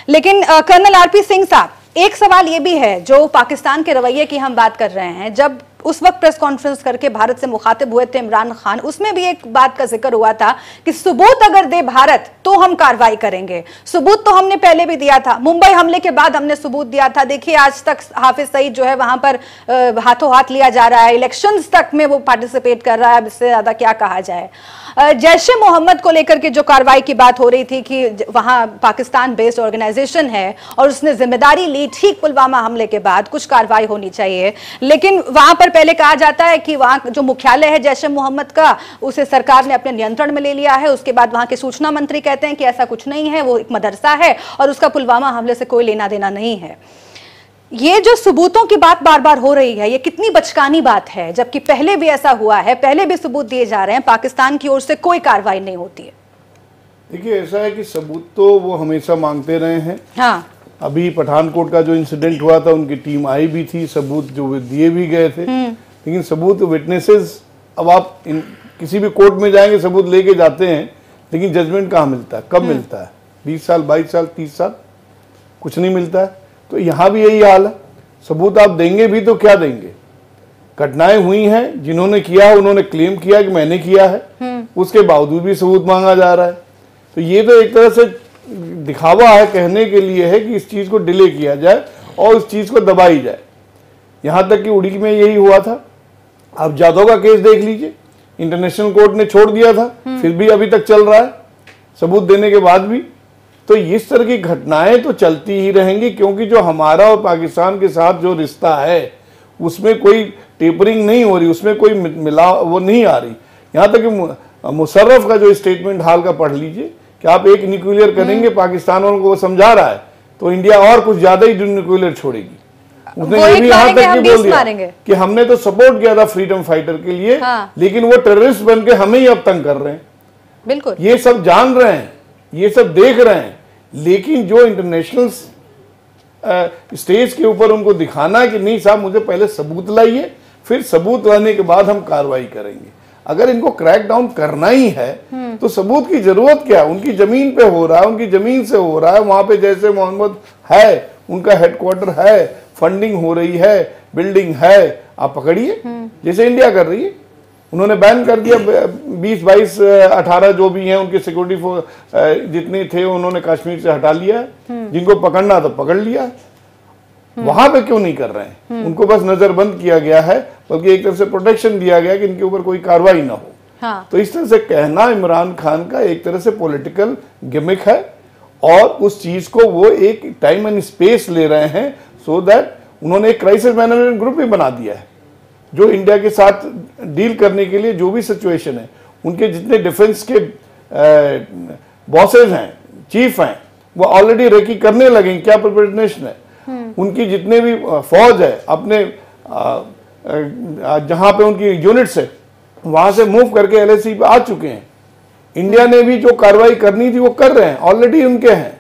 लेकिन कर्नल RP सिंह साहब, एक सवाल ये भी है, जो पाकिस्तान के रवैये की हम बात कर रहे हैं, जब उस वक्त प्रेस कॉन्फ्रेंस करके भारत से मुखातिब हुए थे इमरान खान, उसमें भी एक बात का जिक्र हुआ था कि सबूत अगर दे भारत तो हम कार्रवाई करेंगे। सबूत तो हमने पहले भी दिया था, मुंबई हमले के बाद हमने सबूत दिया था। देखिए आज तक हाफिज सईद जो है वहां पर हाथों हाथ लिया जा रहा है, इलेक्शंस तक में वो पार्टिसिपेट कर रहा है। अब इससे ज्यादा क्या कहा जाए? जैश ए मोहम्मद को लेकर के जो कार्रवाई की बात हो रही थी कि वहां पाकिस्तान बेस्ड ऑर्गेनाइजेशन है और उसने जिम्मेदारी ली, ठीक पुलवामा हमले के बाद कुछ कार्रवाई होनी चाहिए, लेकिन वहां पर पर पहले कहा जाता है कि वहां जो मुख्यालय है जैश ए मोहम्मद का, उसे सरकार ने अपने नियंत्रण में ले लिया है। उसके बाद वहां के सूचना मंत्री कहते हैं कि ऐसा कुछ नहीं है, वो एक मदरसा है और उसका पुलवामा हमले से कोई लेना देना नहीं है। ये जो सबूतों की बात बार बार हो रही है, ये कितनी बचकानी बात है, जबकि पहले भी ऐसा हुआ है, पहले भी सबूत दिए जा रहे हैं, पाकिस्तान की ओर से कोई कार्रवाई नहीं होती है। देखिए, ऐसा है कि सबूत तो वो हमेशा मांगते रहे हैं। हाँ, अभी पठानकोट का जो इंसिडेंट हुआ था, उनकी टीम आई भी थी, सबूत जो दिए भी गए थे, लेकिन सबूत, विटनेसेस, अब आप किसी भी कोर्ट में जाएंगे सबूत लेके जाते हैं, लेकिन जजमेंट कहाँ मिलता है, कब मिलता है? 20 साल, 22 साल, 30 साल, कुछ नहीं मिलता है। तो यहाँ भी यही हाल है, सबूत आप देंगे भी तो क्या देंगे? घटनाएं हुई हैं, जिन्होंने किया उन्होंने क्लेम किया कि मैंने किया है, उसके बावजूद भी सबूत मांगा जा रहा है। तो ये तो एक तरह से दिखावा है, कहने के लिए है कि इस चीज को डिले किया जाए और इस चीज को दबाई जाए। यहां तक कि उड़ी में यही हुआ था। आप जाधव का केस देख लीजिए, इंटरनेशनल कोर्ट ने छोड़ दिया था, फिर भी अभी तक चल रहा है, सबूत देने के बाद भी। तो इस तरह की घटनाएं तो चलती ही रहेंगी, क्योंकि जो हमारा और पाकिस्तान के साथ जो रिश्ता है उसमें कोई टेपरिंग नहीं हो रही, उसमें कोई मिला वो नहीं आ रही। यहाँ तक कि मुशर्रफ का जो स्टेटमेंट हाल का पढ़ लीजिए कि आप एक न्यूक्लियर करेंगे, पाकिस्तान वालों को वो समझा रहा है, तो इंडिया और कुछ ज्यादा ही न्यूक्लियर छोड़ेगी। उसने ये भी यहाँ तक कि बोल दिया कि हमने तो सपोर्ट किया था फ्रीडम फाइटर के लिए, हाँ। लेकिन वो टेररिस्ट बन के हमें ही अब तंग कर रहे हैं। बिल्कुल, ये सब जान रहे हैं, ये सब देख रहे हैं, लेकिन जो इंटरनेशनल स्टेज के ऊपर उनको दिखाना है कि नहीं साहब, मुझे पहले सबूत लाइए, फिर सबूत लाने के बाद हम कार्रवाई करेंगे। अगर इनको क्रैक डाउन करना ही है तो सबूत की जरूरत क्या है? उनकी जमीन पे हो रहा है, उनकी जमीन से हो रहा है, वहां पे जैसे मोहम्मद है, उनका हेडक्वार्टर है, फंडिंग हो रही है, बिल्डिंग है, आप पकड़िए, जैसे इंडिया कर रही है। उन्होंने बैन कर दिया 20, 22, 18 जो भी हैं उनके सिक्योरिटी फोर्स जितने थे उन्होंने कश्मीर से हटा लिया है, जिनको पकड़ना तो पकड़ लिया। वहां पे क्यों नहीं कर रहे हैं? उनको बस नजरबंद किया गया है, बल्कि एक तरफ से प्रोटेक्शन दिया गया कि इनके ऊपर कोई कार्रवाई ना हो। हाँ। तो इस तरह से कहना इमरान खान का एक तरह से पॉलिटिकल गिमिक है, और उस चीज को वो एक टाइम एंड स्पेस ले रहे हैं, सो दैट उन्होंने एक क्राइसिस मैनेजमेंट ग्रुप भी बना दिया है, जो इंडिया के साथ डील करने के लिए जो भी सिचुएशन है, उनके जितने डिफेंस के बॉसेज हैं, चीफ हैं, वो ऑलरेडी रेकी करने लगे क्या प्रिपरेशन है। उनकी जितने भी फौज है अपने जहां पे उनकी यूनिट्स है, वहां से मूव करके एलएसी पे आ चुके हैं। इंडिया ने भी जो कार्रवाई करनी थी वो कर रहे हैं, ऑलरेडी उनके हैं।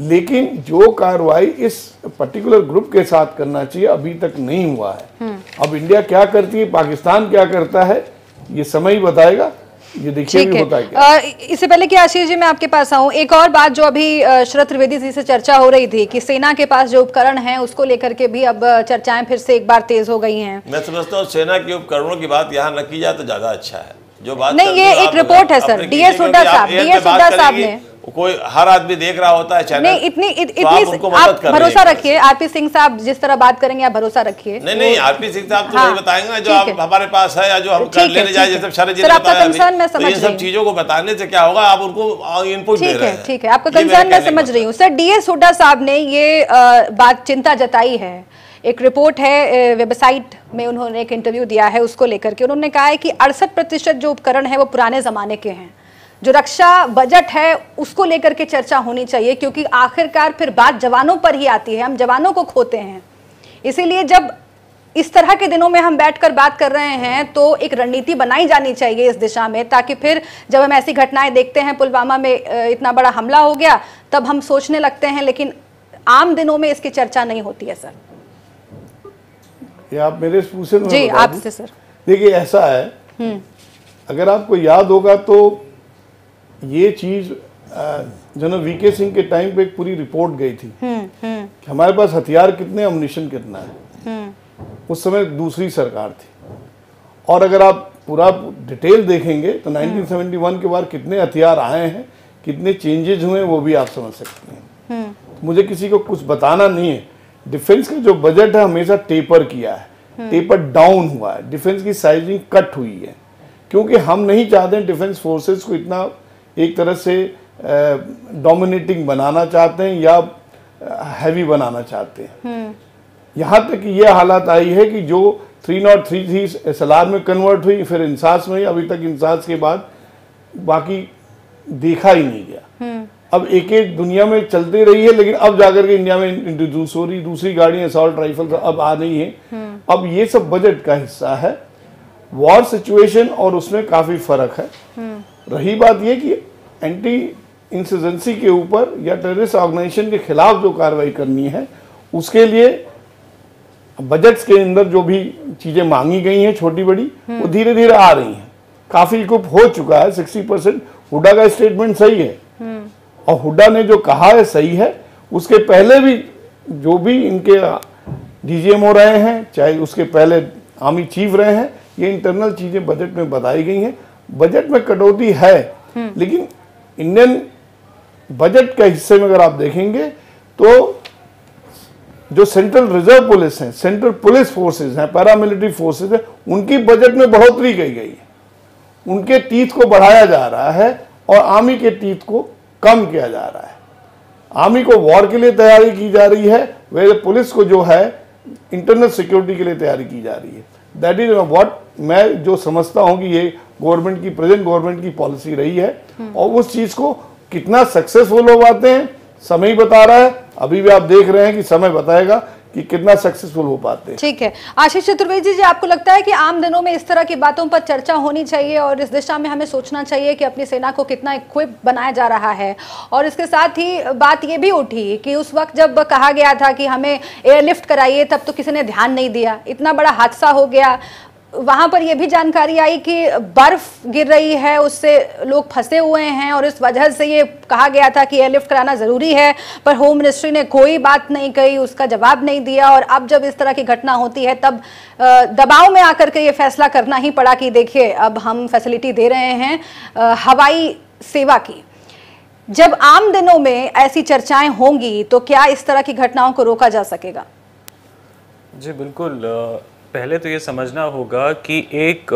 लेकिन जो कार्रवाई इस पर्टिकुलर ग्रुप के साथ करना चाहिए अभी तक नहीं हुआ है। अब इंडिया क्या करती है, पाकिस्तान क्या करता है, ये समय ही बताएगा। ये देखिए भी होता है क्या। इससे पहले कि आशीष जी मैं आपके पास आऊं, एक और बात जो अभी शरद त्रिवेदी जी से चर्चा हो रही थी कि सेना के पास जो उपकरण हैं उसको लेकर के भी अब चर्चाएं फिर से एक बार तेज हो गई हैं। मैं समझता हूं सेना के उपकरणों की बात यहाँ न की जाए तो ज्यादा अच्छा है। जो बात नहीं, ये एक रिपोर्ट है सर, डीएस हुड्डा साहब ने, कोई हर आदमी देख रहा होता है चैनल, नहीं इतनी आप भरोसा रखिए, आरपी सिंह साहब जिस तरह बात करेंगे आप भरोसा रखिए। नहीं आरपी सिंह साहब तो वही बताएंगे जो आप हमारे पास है या जो हम लेने जाए, जैसे शरद जी ने बताया, तो इन सब चीजों को बताने से क्या होगा, आप उनको इनपुट दे रहे हैं। ठीक है, आपका कंसर्न मैं समझ रही हूँ सर। डीएस हुड्डा साहब ने ये बात चिंता जताई है, एक रिपोर्ट है वेबसाइट में उन्होंने एक इंटरव्यू दिया है उसको लेकर के, उन्होंने कहा है कि 68% जो उपकरण है वो पुराने जमाने के हैं। जो रक्षा बजट है उसको लेकर के चर्चा होनी चाहिए, क्योंकि आखिरकार फिर बात जवानों पर ही आती है, हम जवानों को खोते हैं। इसीलिए जब इस तरह के दिनों में हम बैठकर बात कर रहे हैं तो एक रणनीति बनाई जानी चाहिए इस दिशा में, ताकि फिर जब हम ऐसी घटनाएं देखते हैं, पुलवामा में इतना बड़ा हमला हो गया, तब हम सोचने लगते हैं, लेकिन आम दिनों में इसकी चर्चा नहीं होती है सर। ये आप मेरे पूछे जी आपसे सर। देखिए ऐसा है, अगर आपको याद होगा तो ये चीज जनरल वीके सिंह के टाइम पे एक पूरी रिपोर्ट गई थी कि हमारे पास हथियार कितने, अम्युनिशन कितना है। उस समय दूसरी सरकार थी, और अगर आप पूरा डिटेल देखेंगे तो 1971 के बाद कितने हथियार आए हैं, कितने चेंजेस हुए हैं, वो भी आप समझ सकते हैं। मुझे किसी को कुछ बताना नहीं है। डिफेंस का जो बजट है हमेशा टेपर किया है, टेपर डाउन हुआ है, डिफेंस की साइजिंग कट हुई है, क्योंकि हम नहीं चाहते डिफेंस फोर्सेस को इतना एक तरह से डोमिनेटिंग बनाना चाहते हैं या हैवी बनाना चाहते हैं। यहाँ तक ये हालत आई है कि जो 303 थी, SLR में कन्वर्ट हुई, फिर इंसास में हुई, अभी तक इंसास के बाद बाकी देखा ही नहीं गया। अब एक एक दुनिया में चलती रही है, लेकिन अब जाकर के इंडिया में इंट्रोड्यूस हो रही दूसरी गाड़ी असॉल्ट राइफल अब आ रही है। अब ये सब बजट का हिस्सा है। वॉर सिचुएशन और उसमें काफी फर्क है। रही बात ये कि एंटी इंसर्जेंसी के ऊपर या टेररिस्ट ऑर्गेनाइजेशन के खिलाफ जो कार्रवाई करनी है, उसके लिए बजट्स के अंदर जो भी चीजें मांगी गई हैं छोटी बड़ी, वो धीरे धीरे आ रही हैं। काफी इक्विप हो चुका है 60%। हुड्डा का स्टेटमेंट सही है और हुड्डा ने जो कहा है सही है। उसके पहले भी जो भी इनके डीजीएम हो रहे हैं, चाहे उसके पहले आर्मी चीफ रहे हैं, ये इंटरनल चीजें बजट में बताई गई हैं। बजट में कटौती है, लेकिन इंडियन बजट के हिस्से में अगर आप देखेंगे तो जो सेंट्रल रिजर्व पुलिस है, सेंट्रल पुलिस फोर्सेस हैं, पैरामिलिट्री फोर्सेस हैं, उनकी बजट में बढ़ोतरी की गई है। उनके टीथ को बढ़ाया जा रहा है और आर्मी के टीथ को कम किया जा रहा है। आर्मी को वॉर के लिए तैयारी की जा रही है, वैसे पुलिस को जो है इंटरनल सिक्योरिटी के लिए तैयारी की जा रही है। दैट इज व्हाट मैं जो समझता हूं कि ये गवर्नमेंट की, प्रेजेंट गवर्नमेंट की पॉलिसी रही है। और उस चीज को कितना सक्सेसफुल हो पाते हैं समय ही बता रहा है। अभी भी आप देख रहे हैं कि समय बताएगा कि कितना सक्सेसफुल हो पाते हैं। ठीक है, आशीष चतुर्वेदी जी, आपको लगता है कि आम दिनों में इस तरह की बातों पर चर्चा होनी चाहिए और इस दिशा में हमें सोचना चाहिए कि अपनी सेना को कितना इक्विप बनाया जा रहा है? और इसके साथ ही बात ये भी उठी कि उस वक्त जब कहा गया था कि हमें एयरलिफ्ट कराइए, तब तो किसी ने ध्यान नहीं दिया, इतना बड़ा हादसा हो गया। वहां पर यह भी जानकारी आई कि बर्फ गिर रही है, उससे लोग फंसे हुए हैं और इस वजह से ये कहा गया था कि एयरलिफ्ट कराना जरूरी है, पर होम मिनिस्ट्री ने कोई बात नहीं कही, उसका जवाब नहीं दिया। और अब जब इस तरह की घटना होती है तब दबाव में आकर के ये फैसला करना ही पड़ा कि देखिए अब हम फैसिलिटी दे रहे हैं हवाई सेवा की। जब आम दिनों में ऐसी चर्चाएं होंगी तो क्या इस तरह की घटनाओं को रोका जा सकेगा? जी बिल्कुल। पहले तो ये समझना होगा कि एक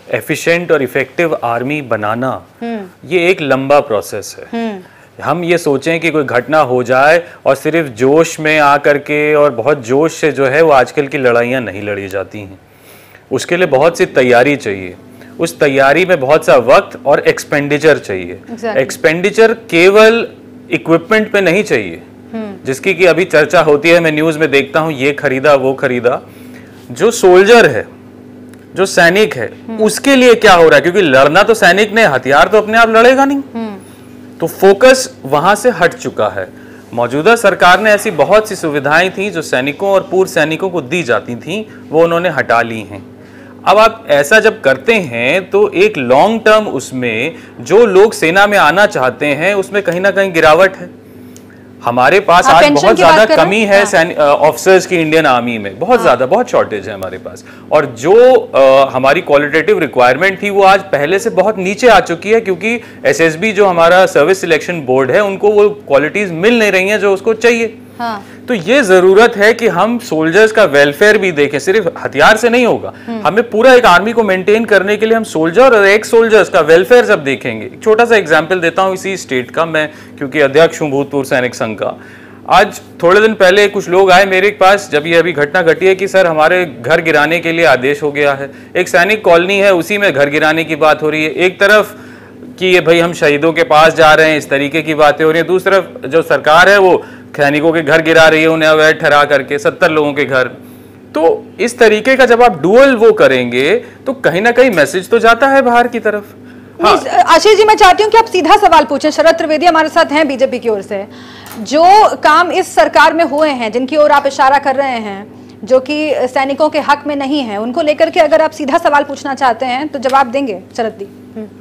एफिशिएंट और इफेक्टिव आर्मी बनाना ये एक लंबा प्रोसेस है। हम ये सोचें कि कोई घटना हो जाए और सिर्फ जोश में आकर के और बहुत जोश से जो है वो आजकल की लड़ाइयाँ नहीं लड़ी जाती हैं। उसके लिए बहुत सी तैयारी चाहिए, उस तैयारी में बहुत सा वक्त और एक्सपेंडिचर चाहिए। एक्सपेंडिचर केवल इक्विपमेंट पे नहीं चाहिए, जिसकी कि अभी चर्चा होती है, मैं न्यूज़ में देखता हूँ ये खरीदा वो खरीदा। जो सोल्जर है, जो सैनिक है, उसके लिए क्या हो रहा है? क्योंकि लड़ना तो सैनिक ने, हथियार तो अपने आप लड़ेगा नहीं। तो फोकस वहां से हट चुका है। मौजूदा सरकार ने ऐसी बहुत सी सुविधाएं थी जो सैनिकों और पूर्व सैनिकों को दी जाती थी, वो उन्होंने हटा ली हैं। अब आप ऐसा जब करते हैं तो एक लॉन्ग टर्म उसमें जो लोग सेना में आना चाहते हैं उसमें कहीं ना कहीं गिरावट है। हमारे पास आज बहुत ज्यादा कमी है ऑफिसर्स की इंडियन आर्मी में, बहुत ज्यादा, बहुत शॉर्टेज है हमारे पास। और जो हमारी क्वालिटेटिव रिक्वायरमेंट थी वो आज पहले से बहुत नीचे आ चुकी है, क्योंकि एसएसबी जो हमारा सर्विस सिलेक्शन बोर्ड है उनको वो क्वालिटीज मिल नहीं रही हैं जो उसको चाहिए। तो ये जरूरत है कि हम सोल्जर्स का वेलफेयर भी देखें, सिर्फ हथियार से नहीं होगा। हमें पूरा एक आर्मी को मेंटेन करने के लिए हम सोल्जर और एक्स सोल्जर्स का वेलफेयर जब देखेंगे। एक छोटा सा एग्जांपल देता हूं इसी स्टेट का, मैं क्योंकि अध्यक्ष हूं भूतपूर्व सैनिक संघ का। आज थोड़े दिन पहले कुछ लोग आए मेरे पास जब ये अभी घटना घटी है कि सर हमारे घर गिराने के लिए आदेश हो गया है। एक सैनिक कॉलोनी है, उसी में घर गिराने की बात हो रही है। एक तरफ कि ये भाई हम शहीदों के पास जा रहे हैं, इस तरीके की बातें हो रही है, दूसरी तरफ जो सरकार है वो सैनिकों के घर गिरा रही है, उन्हें अवैध ठहरा करके 70 लोगों के घर। तो इस तरीके का जब आप डुअल वो करेंगे तो कहीं ना कहीं मैसेज तो जाता है बाहर की तरफ। हाँ। आशीष जी, मैं चाहती हूँ कि आप सीधा सवाल पूछें। शरद त्रिवेदी हमारे साथ हैं बीजेपी की ओर से। जो काम इस सरकार में हुए हैं, जिनकी ओर आप इशारा कर रहे हैं, जो कि सैनिकों के हक में नहीं है, उनको लेकर के अगर आप सीधा सवाल पूछना चाहते हैं तो जवाब देंगे शरद जी?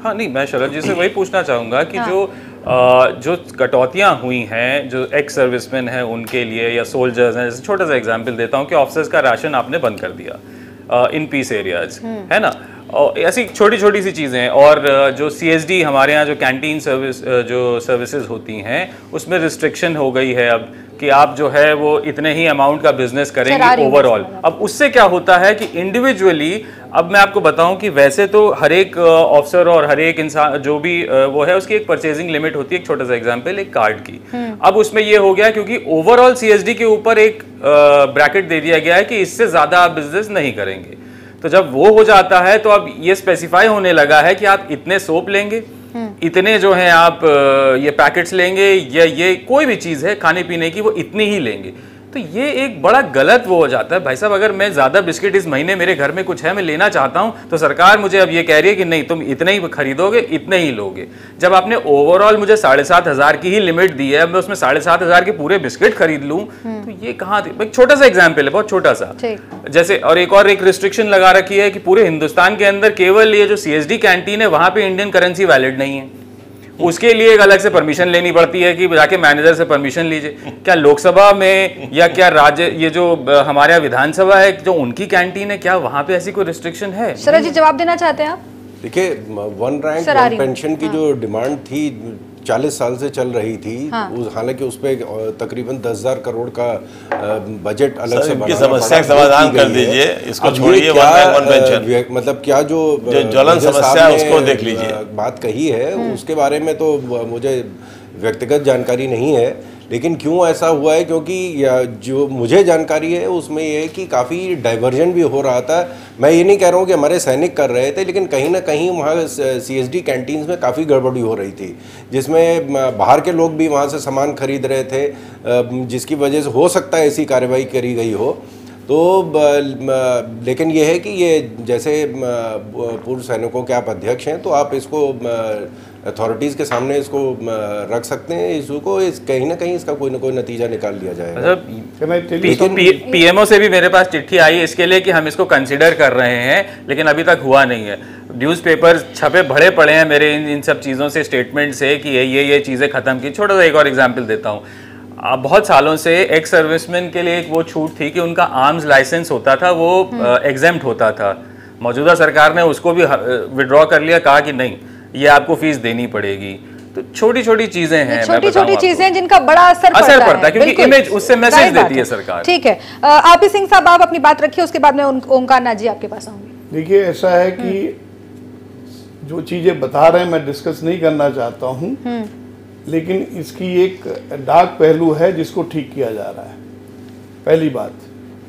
हाँ, नहीं, मैं शरद जी से वही पूछना चाहूंगा कि जो कटौतियां हुई हैं, जो एक्स सर्विसमैन हैं उनके लिए या सोल्जर्स हैं, जैसे छोटा सा एग्जांपल देता हूं कि ऑफिसर्स का राशन आपने बंद कर दिया इन पीस एरियाज, है ना, और ऐसी छोटी छोटी सी चीज़ें। और जो CSD हमारे यहाँ जो कैंटीन सर्विस जो सर्विसेज होती हैं उसमें रिस्ट्रिक्शन हो गई है अब कि आप जो है वो इतने ही अमाउंट का बिजनेस करेंगे ओवरऑल। अब उससे क्या होता है कि इंडिविजुअली अब मैं आपको बताऊं कि वैसे तो हर एक ऑफिसर और हर एक इंसान जो भी वो है उसकी एक परचेजिंग लिमिट होती है। एक छोटा सा एग्जांपल, एक कार्ड की। अब उसमें ये हो गया क्योंकि ओवरऑल सीएसडी के ऊपर एक ब्रैकेट दे दिया गया है कि इससे ज्यादा आप बिजनेस नहीं करेंगे। तो जब वो हो जाता है तो अब ये स्पेसिफाई होने लगा है कि आप इतने सोप लेंगे, इतने जो है आप ये पैकेट्स लेंगे, या ये कोई भी चीज है खाने पीने की वो इतनी ही लेंगे। तो ये एक बड़ा गलत वो हो जाता है। भाई साहब, अगर मैं ज्यादा बिस्किट इस महीने मेरे घर में कुछ है मैं लेना चाहता हूं, तो सरकार मुझे अब ये कह रही है कि नहीं तुम इतने ही खरीदोगे, इतने ही लोगे। जब आपने ओवरऑल मुझे 7,500 की ही लिमिट दी है, मैं उसमें 7,500 के पूरे बिस्किट खरीद लूं, तो ये कहाँ थी? एक छोटा सा एग्जाम्पल है, बहुत छोटा सा। जैसे और एक रिस्ट्रिक्शन लगा रखी है कि पूरे हिंदुस्तान के अंदर केवल ये जो सीएसडी कैंटीन है वहां पे इंडियन करेंसी वैलिड नहीं है। उसके लिए एक अलग से परमिशन लेनी पड़ती है कि जाके मैनेजर से परमिशन लीजिए। क्या लोकसभा में या क्या राज्य, ये जो हमारे यहाँ विधानसभा है जो उनकी कैंटीन है, क्या वहां पे ऐसी कोई रिस्ट्रिक्शन है? शरद जी जवाब देना चाहते हैं आप? देखिए, वन रैंक वन पेंशन की जो डिमांड थी 40 साल से चल रही थी। हालांकि उस पे तकरीबन 10,000 करोड़ का बजट अलग से बनाना पड़ा। समस्या का समाधान कर दीजिए, इसको छोड़िए वन पेंशन। मतलब क्या जो ज्वलन समस्या है उसको देख लीजिए। बात कही है उसके बारे में तो मुझे व्यक्तिगत जानकारी नहीं है, लेकिन क्यों ऐसा हुआ है, क्योंकि जो मुझे जानकारी है उसमें ये है कि काफ़ी डाइवर्जन भी हो रहा था। मैं ये नहीं कह रहा हूँ कि हमारे सैनिक कर रहे थे, लेकिन कहीं ना कहीं वहाँ सीएसडी कैंटीन्स में काफ़ी गड़बड़ी हो रही थी, जिसमें बाहर के लोग भी वहाँ से सामान खरीद रहे थे, जिसकी वजह से हो सकता है ऐसी कार्रवाई करी गई हो। तो लेकिन ये है कि ये जैसे पूर्व सैनिकों के आप अध्यक्ष हैं, तो आप इसको अथॉरिटीज़ के सामने इसको रख सकते हैं इशू को, कहीं ना कहीं इसका कोई ना कोई नतीजा निकाल लिया जाएगा। पीएमओ से भी मेरे पास चिट्ठी आई इसके लिए कि हम इसको कंसिडर कर रहे हैं, लेकिन अभी तक हुआ नहीं है। न्यूज़पेपर छपे भरे पड़े हैं मेरे इन सब चीज़ों से, स्टेटमेंट से कि ये चीज़ें ख़त्म की। छोटा सा एक और एग्जाम्पल देता हूँ। बहुत सालों से एक्स सर्विसमैन के लिए एक वो छूट थी कि उनका आर्म्स लाइसेंस होता था, वो एग्जेम्प्ट होता था। मौजूदा सरकार ने उसको भी विड्रॉ कर लिया, कहा कि नहीं ये आपको फीस देनी पड़ेगी। तो छोटी छोटी चीजें हैं, छोटी छोटी चीजें जिनका बड़ा असर पड़ता है, क्योंकि इमेज उससे मैसेज देती है सरकार। ठीक है, आप सिंह साहब आप अपनी बात रखिए, उसके बाद मैं ओंकार नाथ जी आपके पास आऊंगी। देखिए, ऐसा है कि जो चीजें बता रहे हैं मैं डिस्कस नहीं करना चाहता हूँ, लेकिन इसकी एक डार्क पहलू है जिसको ठीक किया जा रहा है। पहली बात,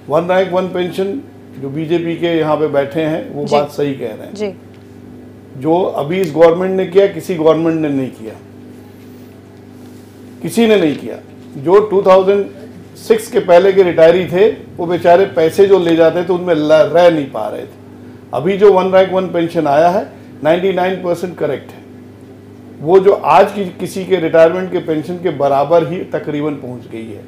वन रैंक वन पेंशन, जो बीजेपी के यहाँ पे बैठे हैं वो बात सही कह रहे हैं जी। जो अभी इस गवर्नमेंट ने किया, किसी गवर्नमेंट ने नहीं किया, किसी ने नहीं किया। जो 2006 के पहले के रिटायरी थे वो बेचारे पैसे जो ले जाते थे उनमें रह नहीं पा रहे थे। अभी जो वन रैंक वन पेंशन आया है 99% करेक्ट है। वो जो आज की किसी के रिटायरमेंट के पेंशन के बराबर ही तकरीबन पहुंच गई है,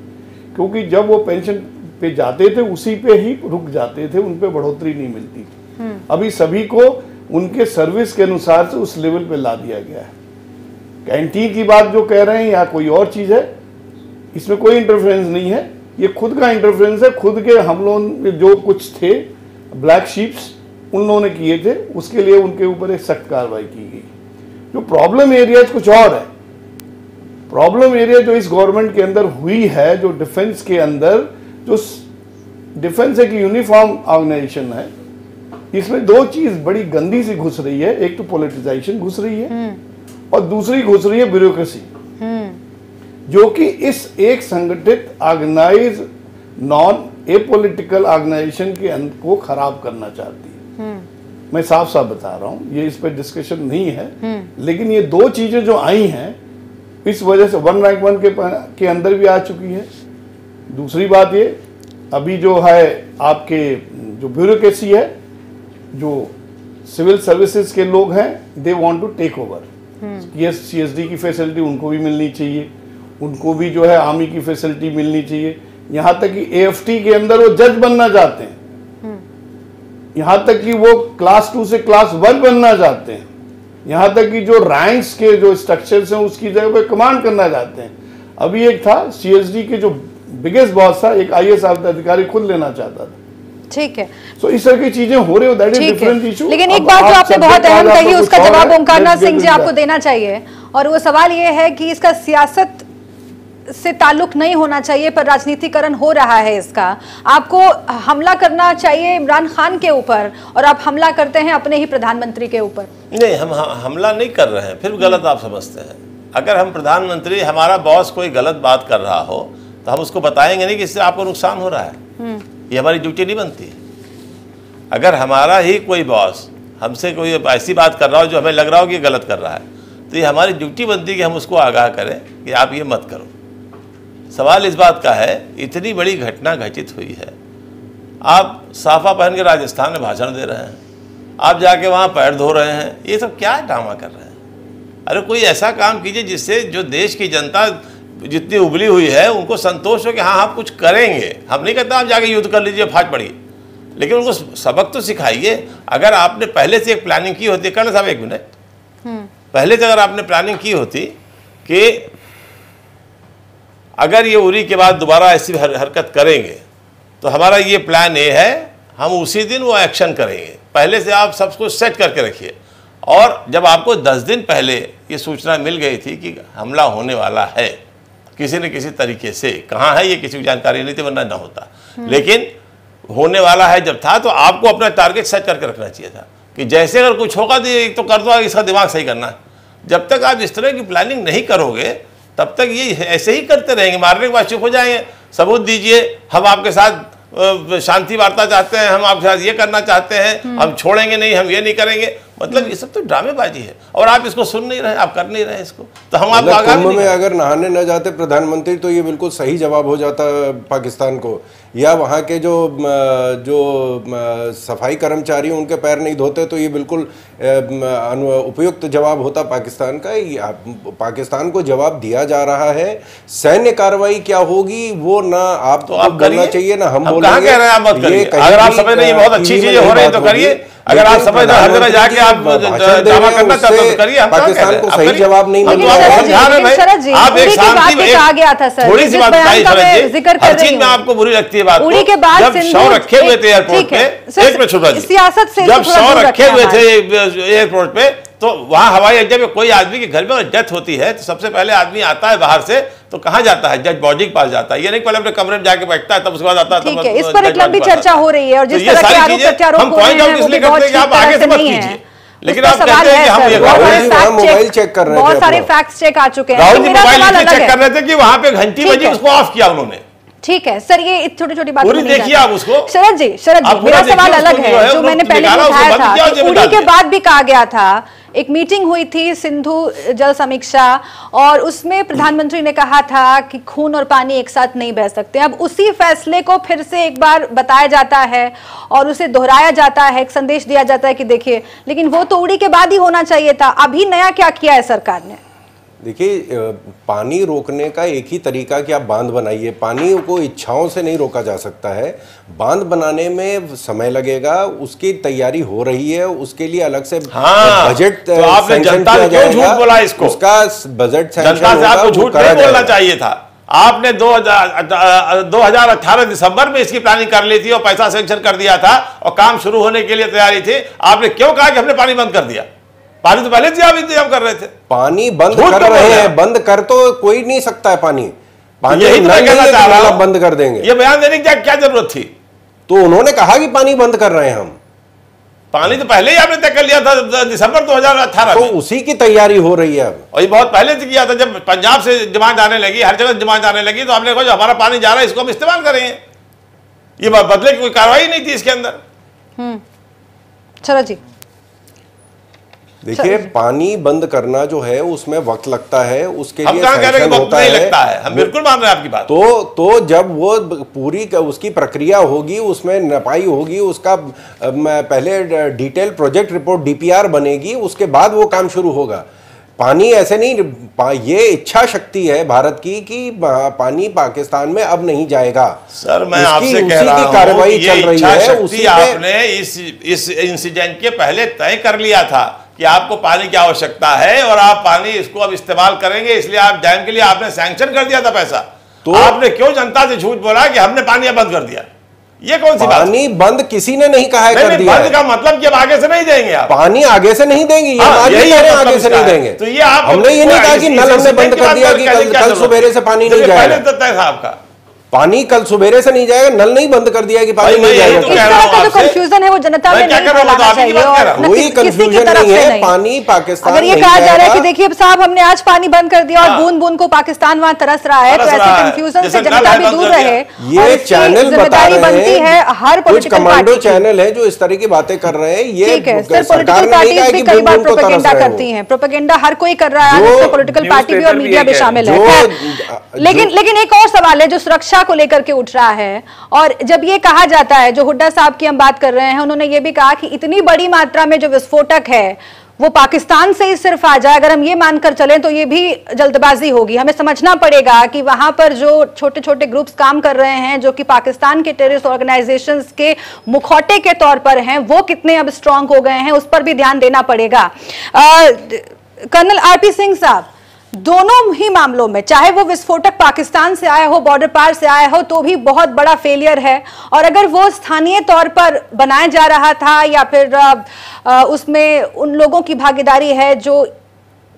क्योंकि जब वो पेंशन पे जाते थे उसी पे ही रुक जाते थे, उन पे बढ़ोतरी नहीं मिलती थी। अभी सभी को उनके सर्विस के अनुसार से उस लेवल पे ला दिया गया है। कैंटीन की बात जो कह रहे हैं या कोई और चीज है, इसमें कोई इंटरफेरेंस नहीं है, ये खुद का इंटरफेरेंस है। खुद के हम लोग जो कुछ थे ब्लैक शीप्स उन लोगों ने किए थे, उसके लिए उनके ऊपर एक सख्त कार्रवाई की गई। जो प्रॉब्लम एरिया कुछ और है। प्रॉब्लम एरिया जो इस गवर्नमेंट के अंदर हुई है, जो डिफेंस के अंदर, जो डिफेंस एक यूनिफॉर्म ऑर्गेनाइजेशन है, इसमें दो चीज बड़ी गंदी सी घुस रही है। एक तो पॉलिटिसाइजेशन घुस रही है और दूसरी घुस रही है ब्यूरोक्रेसी, जो कि इस एक संगठित ऑर्गेनाइज नॉन एपॉलिटिकल ऑर्गेनाइजेशन के अंत को खराब करना चाहती है। मैं साफ साफ बता रहा हूं, ये इस पर डिस्कशन नहीं है, लेकिन ये दो चीजें जो आई हैं इस वजह से वन रैंक वन के अंदर भी आ चुकी है। दूसरी बात ये, अभी जो है आपके जो ब्यूरोक्रेसी है, जो सिविल सर्विसेज के लोग हैं, they want to take over. ये सीएसडी की फैसिलिटी उनको भी मिलनी चाहिए, उनको भी जो है आर्मी की फैसिलिटी मिलनी चाहिए। यहाँ तक कि एएफटी के अंदर वो जज बनना चाहते हैं, यहाँ तक कि वो क्लास 2 से क्लास 1 बनना चाहते हैं, यहाँ तक कि जो रैंक्स के जो स्ट्रक्चर्स हैं उसकी जगह पे कमांड करना चाहते हैं। अभी एक था सीएसडी के जो बिगेस्ट बॉस था, एक आईएएस अधिकारी खुद लेना चाहता था। ठीक है, सो इस तरह की चीजें हो रही हो, दैट इज डिफरेंट इशू। लेकिन एक बात जो आपने बहुत अहम कही, उसका जवाब ओंकार नाथ सिंह जी आपको देना चाहिए, और वो सवाल ये है कि इसका सियासत से ताल्लुक नहीं होना चाहिए, पर राजनीतिकरण हो रहा है इसका। आपको हमला करना चाहिए इमरान खान के ऊपर और आप हमला करते हैं अपने ही प्रधानमंत्री के ऊपर। नहीं, हम हमला नहीं कर रहे हैं, फिर गलत आप समझते हैं। अगर हम प्रधानमंत्री, हमारा बॉस कोई गलत बात कर रहा हो तो हम उसको बताएंगे नहीं कि इससे आपको नुकसान हो रहा है। ये हमारी ड्यूटी नहीं बनती। अगर हमारा ही कोई बॉस हमसे कोई ऐसी बात कर रहा हो जो हमें लग रहा हो कि गलत कर रहा है, तो ये हमारी ड्यूटी बनती है कि हम उसको आगाह करें कि आप ये मत करो। सवाल इस बात का है, इतनी बड़ी घटना घटित हुई है, आप साफा पहन के राजस्थान में भाषण दे रहे हैं, आप जाके वहाँ पैर धो रहे हैं, ये सब क्या ड्रामा कर रहे हैं? अरे कोई ऐसा काम कीजिए जिससे जो देश की जनता जितनी उबली हुई है उनको संतोष हो कि हाँ आप कुछ करेंगे। हम नहीं कहते आप जाके युद्ध कर लीजिए, फाट पड़िए, लेकिन उनको सबक तो सिखाइए। अगर आपने पहले से एक प्लानिंग की होती, कर्नल साहब एक मिनट, पहले से अगर आपने प्लानिंग की होती कि अगर ये उरी के बाद दोबारा ऐसी हरकत करेंगे तो हमारा ये प्लान ए है, हम उसी दिन वो एक्शन करेंगे, पहले से आप सब कुछ सेट करके रखिए। और जब आपको 10 दिन पहले ये सूचना मिल गई थी कि हमला होने वाला है किसी न किसी तरीके से, कहाँ है ये किसी को जानकारी नहीं थी, वरना ना होता, लेकिन होने वाला है जब था तो आपको अपना टारगेट सेट करके रखना चाहिए था कि जैसे अगर कुछ होगा तो एक तो कर दो, इसका दिमाग सही करना है। जब तक आप इस तरह की प्लानिंग नहीं करोगे तब तक ये ऐसे ही करते रहेंगे, मारने के बाद चुप हो जाएंगे। सबूत दीजिए, हम आपके साथ शांति वार्ता चाहते हैं, हम आपके साथ ये करना चाहते हैं, हम छोड़ेंगे नहीं, हम ये नहीं करेंगे। मतलब ये सब तो ड्रामेबाजी है और आप इसको सुन नहीं रहे, आप कर नहीं रहे इसको, तो हम आपको आगामी कुंभ में अगर नहाने न जाते प्रधानमंत्री तो ये बिल्कुल सही जवाब हो जाता पाकिस्तान को, या वहाँ के जो सफाई कर्मचारी उनके पैर नहीं धोते तो ये बिल्कुल उपयुक्त जवाब होता पाकिस्तान का। पाकिस्तान को जवाब दिया जा रहा है, सैन्य कार्रवाई क्या होगी वो ना आप तो आप बोलना चाहिए ना हम बोलेंगे। कह रहे हैं आप मत करिए, अगर आप समझ रहे बहुत अच्छी चीजें हो रही है तो करिए, अगर आप समझ रहे हर जगह जाके आप दावा करना चाहते हो तो करिए। पाकिस्तान को सही जवाब नहीं मिल रहा है। आप एक शांति में थोड़ी सी बात बताइए, हर चीज में आपको बुरी लगती है बात को। जब शव रखे हुए थे एयरपोर्ट पे, एक मिनट छोटा जी, जब शव रखे हुए थे एयरपोर्ट पे तो वहां हवाई अड्डे में कोई आदमी के घर में डेथ होती है तो सबसे पहले आदमी आता है बाहर से, तो कहां जाता है? जज बॉडी के पास जाता है। ये नहीं पहले अपने कमरे में जाके बैठता है तब उसके बाद आता है। ठीक है, इस पर एक लंबी चर्चा हो रही है और जिस तरह के आरोप प्रत्यारोप हम पॉइंट आउट इसलिए करते हैं कि आप आगे से मत कीजिए, लेकिन आप कहते हैं कि हम ये मोबाइल चेक कर रहे थे, बहुत सारे फैक्ट्स चेक आ चुके हैं। राहुल जी मोबाइल चेक कर रहे थे कि वहां पे घंटी बजी, उसको ऑफ किया उन्होंने। ठीक है सर, ये छोटी छोटी बात पूरी देखिए आप उसको। शरद जी, मेरा सवाल अलग है, जो मैंने पहले उठाया था कि उड़ी के बाद भी कहा गया था, एक मीटिंग हुई थी सिंधु जल समीक्षा और उसमें प्रधानमंत्री ने कहा था कि खून और पानी एक साथ नहीं बह सकते। अब उसी फैसले को फिर से एक बार बताया जाता है और उसे दोहराया जाता है, एक संदेश दिया जाता है कि देखिए, लेकिन वो तो उड़ी के बाद ही होना चाहिए था। अभी नया क्या किया है सरकार ने? देखिए, पानी रोकने का एक ही तरीका कि आप बांध बनाइए। पानी को इच्छाओं से नहीं रोका जा सकता है, बांध बनाने में समय लगेगा, उसकी तैयारी हो रही है, उसके लिए अलग से बजट तो आपने जनता से क्यों झूठ बोला? इसको उसका बजट जनता से आपको झूठ नहीं बोलना चाहिए था। आपने 2018 दिसंबर में इसकी प्लानिंग कर ली थी और पैसा सेंक्शन कर दिया था और काम शुरू होने के लिए तैयारी थी। आपने क्यों कहा कि हमने पानी बंद कर दिया? पानी तो पहले से आप इंतजाम कर रहे थे। पानी बंद कर रहे हैं, बंद कर तो कोई नहीं सकता है पानी यही तो मैं कहना चाह रहा हूं, बंद कर देंगे। ये बयान देने की क्या जरूरत थी? तो उन्होंने कहा कि पानी बंद कर रहे हैं हम। पानी तो पहले ही आपने तय कर लिया था दिसंबर 2018 तो उसी की तैयारी हो रही है अब। और ये बहुत पहले से किया था, जब पंजाब से डिमांड आने लगी, हर जगह डिमांड आने लगी, तो आपने कहा जो हमारा पानी जा रहा है इसको हम इस्तेमाल करेंगे। ये बदले की कोई कार्रवाई नहीं थी इसके अंदर। चलो जी, देखिए, पानी बंद करना जो है उसमें वक्त लगता है, उसके लिए सैंक्शन होता है। लगता है, हम बिल्कुल मान रहे हैं आपकी बात। तो जब वो पूरी उसकी प्रक्रिया होगी, उसमें नपाई होगी, उसका पहले डिटेल प्रोजेक्ट रिपोर्ट डीपीआर बनेगी, उसके बाद वो काम शुरू होगा। पानी ऐसे नहीं, ये इच्छा शक्ति है भारत की कि पानी पाकिस्तान में अब नहीं जाएगा। सर मैं आपसे कह रहा हूं कार्रवाई चल रही है, उसी आपने इस इंसिडेंट के पहले तय कर लिया था कि आपको पानी की आवश्यकता है और आप पानी इसको अब इस्तेमाल करेंगे, इसलिए आप डैम के लिए आपने सैंक्शन कर दिया था पैसा। तो आपने क्यों जनता से झूठ बोला कि हमने पानी बंद कर दिया? ये कौन सी बात? पानी बंद किसी ने नहीं कहा है, कर दिया बंद का मतलब कि अब आगे से नहीं देंगे आप पानी, आगे से नहीं देंगे, ये हाँ, यही है, मतलब आगे से नहीं देंगे। तो ये आप हमने ये नहीं कहा कि नल हमने बंद कर दिया कि कल सवेरे से पानी नहीं जाएगा। पहले तय था आपका पानी कल सवेरे से नहीं जाएगा, नल नहीं बंद कर दिया कि पानी नहीं जाएगा। इस तरह का जो कंफ्यूजन है वो जनता में नहीं फैलाना चाहिए और कोई कंफ्यूजन नहीं है। पानी पाकिस्तान अगर ये कहा जा रहा है कि देखिए साहब हमने आज पानी बंद कर दिया और बूंद बूंद को पाकिस्तान वहां तरस रहा है, तो ऐसे कंफ्यूजन से जनता भी दूर रहे। ये चैनल बता रहे हैं, हर कुछ कमांडो चैनल है जो इस तरह की बातें कर रहे हैं। ये पॉलिटिकल पार्टीज भी कई बार प्रोपेगेंडा करती हैं, प्रोपेगेंडा हर कोई कर रहा है, पॉलिटिकल पार्टी भी और मीडिया भी शामिल है। लेकिन एक और सवाल है जो सुरक्षा को लेकर के उठ रहा है, और जब ये कहा जाता है, जो हुड्डा साहब की हम बात कर रहे हैं, उन्होंने ये भी कहा कि इतनी बड़ी मात्रा में जो विस्फोटक है वो पाकिस्तान से ही सिर्फ आ जाए, अगर हम ये मानकर चलें तो ये भी जल्दबाजी होगी। हमें समझना पड़ेगा कि वहां पर जो छोटे छोटे ग्रुप्स काम कर रहे हैं जो कि पाकिस्तान के टेररिस्ट ऑर्गेनाइजेशंस के मुखौटे के तौर पर हैं, वो कितने अब स्ट्रांग हो गए हैं, उस पर भी ध्यान देना पड़ेगा। कर्नल आरपी सिंह साहब, दोनों ही मामलों में चाहे वो विस्फोटक पाकिस्तान से आया हो, बॉर्डर पार से आया हो, तो भी बहुत बड़ा फेलियर है, और अगर वो स्थानीय तौर पर बनाया जा रहा था या फिर उसमें उन लोगों की भागीदारी है जो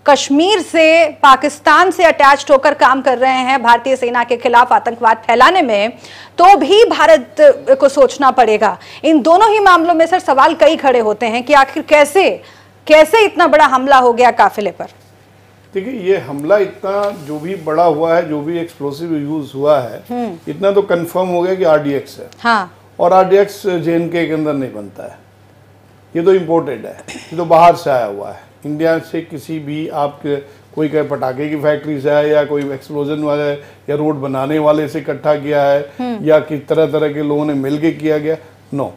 कश्मीर से पाकिस्तान से अटैच्ड होकर काम कर रहे हैं भारतीय सेना के खिलाफ आतंकवाद फैलाने में, तो भी भारत को सोचना पड़ेगा। इन दोनों ही मामलों में सर सवाल कई खड़े होते हैं कि आखिर कैसे इतना बड़ा हमला हो गया काफिले पर। देखिए, ये हमला इतना जो भी बड़ा हुआ है, जो भी एक्सप्लोसिव यूज हुआ है, इतना तो कंफर्म हो गया कि आरडीएक्स है। हाँ। और आरडीएक्स जेएनके के अंदर नहीं बनता है, ये तो इम्पोर्टेड है, ये तो बाहर से आया हुआ है। इंडिया से किसी भी आपके कोई कहे पटाखे की फैक्ट्री से है, या कोई एक्सप्लोजन वाले या रोड बनाने वाले से इकट्ठा किया है, या किस तरह तरह के लोगों ने मिलके किया गया, नो,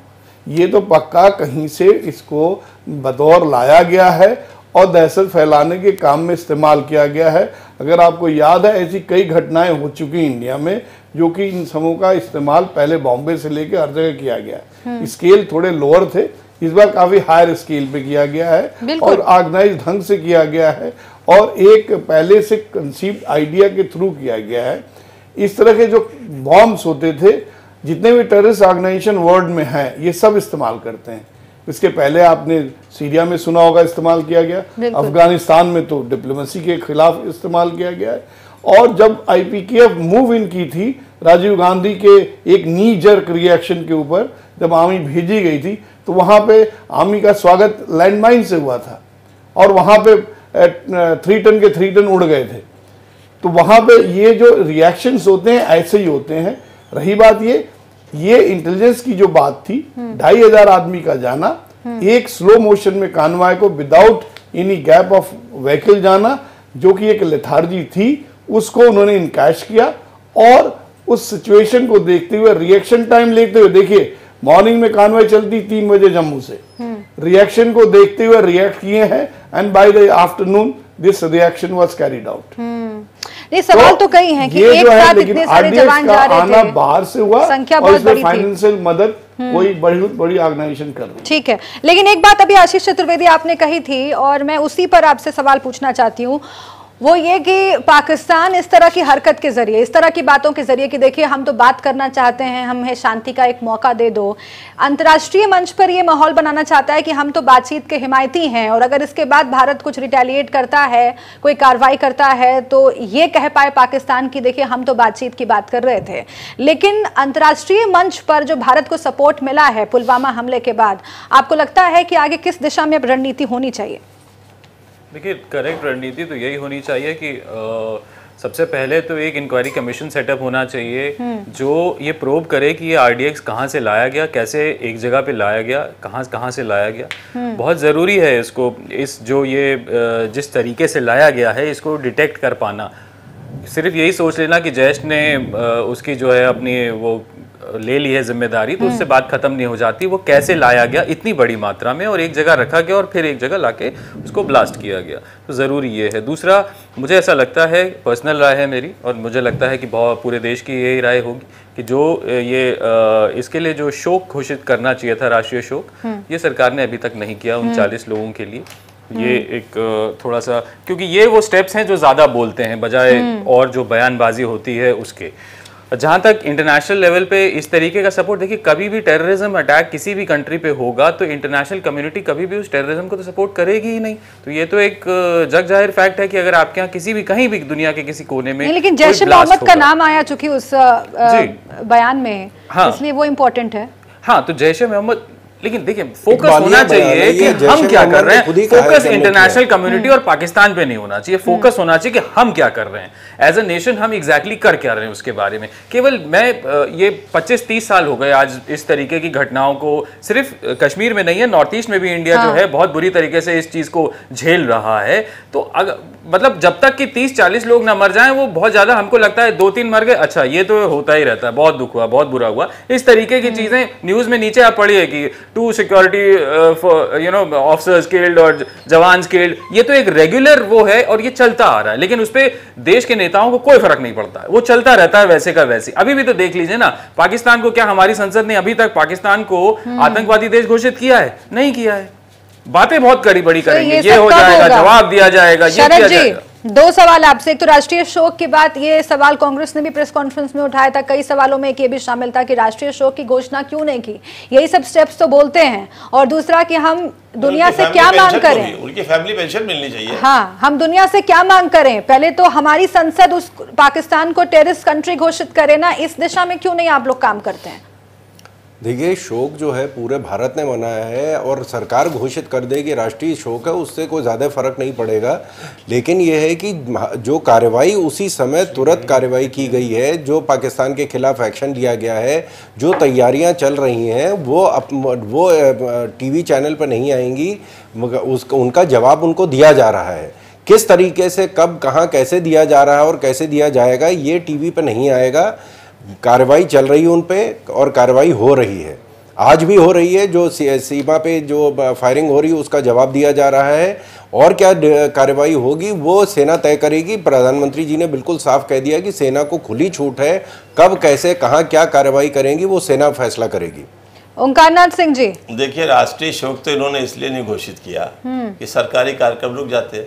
ये तो पक्का कहीं से इसको बतौर लाया गया है और दहशत फैलाने के काम में इस्तेमाल किया गया है। अगर आपको याद है, ऐसी कई घटनाएं हो चुकी इंडिया में जो कि इन समूह का इस्तेमाल पहले बॉम्बे से लेकर हर जगह किया गया है। स्केल थोड़े लोअर थे, इस बार काफी हायर स्केल पे किया गया है और ऑर्गेनाइज ढंग से किया गया है और एक पहले से कंसीव्ड आइडिया के थ्रू किया गया है। इस तरह के जो बॉम्ब्स होते थे, जितने भी टेररिस्ट ऑर्गेनाइजेशन वर्ल्ड में हैं, ये सब इस्तेमाल करते हैं। इसके पहले आपने सीरिया में सुना होगा इस्तेमाल किया गया, अफगानिस्तान में तो डिप्लोमेसी के खिलाफ इस्तेमाल किया गया है। और जब आईपीकेएफ मूव इन की थी राजीव गांधी के एक नी जर्क रिएक्शन के ऊपर, जब आर्मी भेजी गई थी, तो वहां पे आर्मी का स्वागत लैंडमाइन से हुआ था और वहां पे 3 टन के 3 टन उड़ गए थे। तो वहां पे ये जो रिएक्शंस होते हैं ऐसे ही होते हैं। रही बात ये इंटेलिजेंस की जो बात थी, 2500 आदमी का जाना, एक स्लो मोशन में कानवाय को without any gap of vehicle जाना, जो कि एक लेथार्जी थी, उसको उन्होंने इनकैश किया। और उस सिचुएशन को देखते हुए, रिएक्शन टाइम लेते हुए, देखिए मॉर्निंग में कानवाय चलती 3 बजे जम्मू से, रिएक्शन को देखते हुए रिएक्ट किए हैं and by the afternoon this reaction was carried out. ये सवाल तो कई हैं कि एक साथ इतने सारे जवान जा रहे थे, आना बाहर से हुआ, संख्या बहुत बड़ी थी, फाइनेंशियल मदद कोई बड़ी ऑर्गेनाइजेशन कर रही। ठीक है, लेकिन एक बात अभी आशीष चतुर्वेदी आपने कही थी और मैं उसी पर आपसे सवाल पूछना चाहती हूँ, वो ये कि पाकिस्तान इस तरह की हरकत के जरिए, इस तरह की बातों के जरिए कि देखिए हम तो बात करना चाहते हैं, हमें शांति का एक मौका दे दो, अंतर्राष्ट्रीय मंच पर ये माहौल बनाना चाहता है कि हम तो बातचीत के हिमायती हैं, और अगर इसके बाद भारत कुछ रिटेलिएट करता है, कोई कार्रवाई करता है, तो ये कह पाए पाकिस्तान की देखिए हम तो बातचीत की बात कर रहे थे। लेकिन अंतर्राष्ट्रीय मंच पर जो भारत को सपोर्ट मिला है पुलवामा हमले के बाद, आपको लगता है कि आगे किस दिशा में रणनीति होनी चाहिए? देखिए, करेक्ट रणनीति तो यही होनी चाहिए कि सबसे पहले तो एक इंक्वायरी कमीशन सेटअप होना चाहिए जो ये प्रोब करे कि ये आरडीएक्स कहाँ से लाया गया, कैसे एक जगह पे लाया गया, कहाँ से लाया गया। बहुत ज़रूरी है इसको, जिस तरीके से लाया गया है इसको डिटेक्ट कर पाना। सिर्फ यही सोच लेना कि जैश ने उसकी जो है अपनी वो ले ली है जिम्मेदारी, तो उससे बात खत्म नहीं हो जाती। वो कैसे लाया गया इतनी बड़ी मात्रा में और एक जगह रखा गया और फिर एक जगह लाके उसको ब्लास्ट किया गया, तो ज़रूरी ये है। दूसरा, मुझे ऐसा लगता है, पर्सनल राय है मेरी, और मुझे लगता है कि बहुत पूरे देश की यही राय होगी कि जो इसके लिए जो शोक घोषित करना चाहिए था, राष्ट्रीय शोक, ये सरकार ने अभी तक नहीं किया 39 लोगों के लिए। ये एक थोड़ा सा, क्योंकि ये वो स्टेप्स हैं जो ज़्यादा बोलते हैं बजाय और जो बयानबाजी होती है उसके। जहां तक इंटरनेशनल लेवल पे इस तरीके का सपोर्ट, देखिए कभी भी टेररिज्म अटैक किसी भी कंट्री पे होगा तो इंटरनेशनल कम्युनिटी कभी भी उस टेररिज्म को तो सपोर्ट करेगी ही नहीं। तो ये तो एक जग जाहिर फैक्ट है कि अगर आपके यहाँ किसी भी कहीं भी दुनिया के किसी कोने में, लेकिन जैश ए मोहम्मद का नाम आया चूंकि उस बयान में, इसलिए वो इम्पोर्टेंट है। हाँ, तो जैश ए मोहम्मद, लेकिन देखिए फोकस होना चाहिए कि हम क्या कर रहे हैं। फोकस इंटरनेशनल कम्युनिटी और पाकिस्तान पे नहीं होना चाहिए, फोकस होना चाहिए कि हम क्या कर रहे हैं एज अ नेशन, हम एग्जैक्टली कर क्या रहे हैं उसके बारे में। केवल मैं ये 25-30 साल हो गए आज इस तरीके की घटनाओं को, सिर्फ कश्मीर में नहीं है, नॉर्थ ईस्ट में भी इंडिया जो है बहुत बुरी तरीके से इस चीज को झेल रहा है। तो मतलब जब तक कि 30-40 लोग ना मर जाएं, वो बहुत ज्यादा हमको लगता है 2-3 मर गए, अच्छा ये तो होता ही रहता है, बहुत दुख हुआ, बहुत बुरा हुआ, इस तरीके की चीजें न्यूज में नीचे आप पढ़िए कि 2 सिक्योरिटी ऑफिसर्स किल्ड और जवान किल्ड, ये तो एक रेगुलर वो है और ये चलता आ रहा है, लेकिन उस पर देश के नेताओं को कोई फर्क नहीं पड़ता है, वो चलता रहता है वैसे का वैसे। अभी भी तो देख लीजिए ना, पाकिस्तान को क्या हमारी संसद ने अभी तक पाकिस्तान को आतंकवादी देश घोषित किया है? नहीं किया है। बातें बहुत कड़ी बड़ी करेंगे, ये हो जाएगा, जवाब दिया जाएगा, ये किया जाएगा। 2 सवाल आपसे। एक तो राष्ट्रीय शोक के बाद ये सवाल कांग्रेस ने भी प्रेस कॉन्फ्रेंस में उठाया था, कई सवालों में ये भी शामिल था कि राष्ट्रीय शोक की घोषणा क्यों नहीं की, यही सब स्टेप्स तो बोलते हैं। और दूसरा कि हम दुनिया से क्या मांग करें, उनकी फैमिली पेंशन मिलनी चाहिए। हाँ, हम दुनिया से क्या मांग करें? पहले तो हमारी संसद उस पाकिस्तान को टेररिस्ट कंट्री घोषित करे ना, इस दिशा में क्यों नहीं आप लोग काम करते हैं? देखिए, शोक जो है पूरे भारत ने मनाया है और सरकार घोषित कर दे कि राष्ट्रीय शोक है, उससे कोई ज़्यादा फर्क नहीं पड़ेगा। लेकिन यह है कि जो कार्रवाई उसी समय तुरंत कार्रवाई की गई है, जो पाकिस्तान के खिलाफ एक्शन लिया गया है, जो तैयारियां चल रही हैं, वो टीवी चैनल पर नहीं आएंगी, उनका जवाब उनको दिया जा रहा है। किस तरीके से, कब, कहाँ, कैसे दिया जा रहा है और कैसे दिया जाएगा, ये टीवी पर नहीं आएगा। कार्रवाई चल रही है उन पे और कार्रवाई हो रही है, आज भी हो रही है। जो सीमा पे जो फायरिंग हो रही है उसका जवाब दिया जा रहा है, और क्या कार्रवाई होगी वो सेना तय करेगी। प्रधानमंत्री जी ने बिल्कुल साफ कह दिया कि सेना को खुली छूट है, कब, कैसे, कहाँ, क्या कार्रवाई करेंगी वो सेना फैसला करेगी। ओंकारनाथ सिंह जी, देखिए, राष्ट्रीय शोक तो इन्होंने इसलिए नहीं घोषित किया कि सरकारी कार्यक्रम रुक जाते।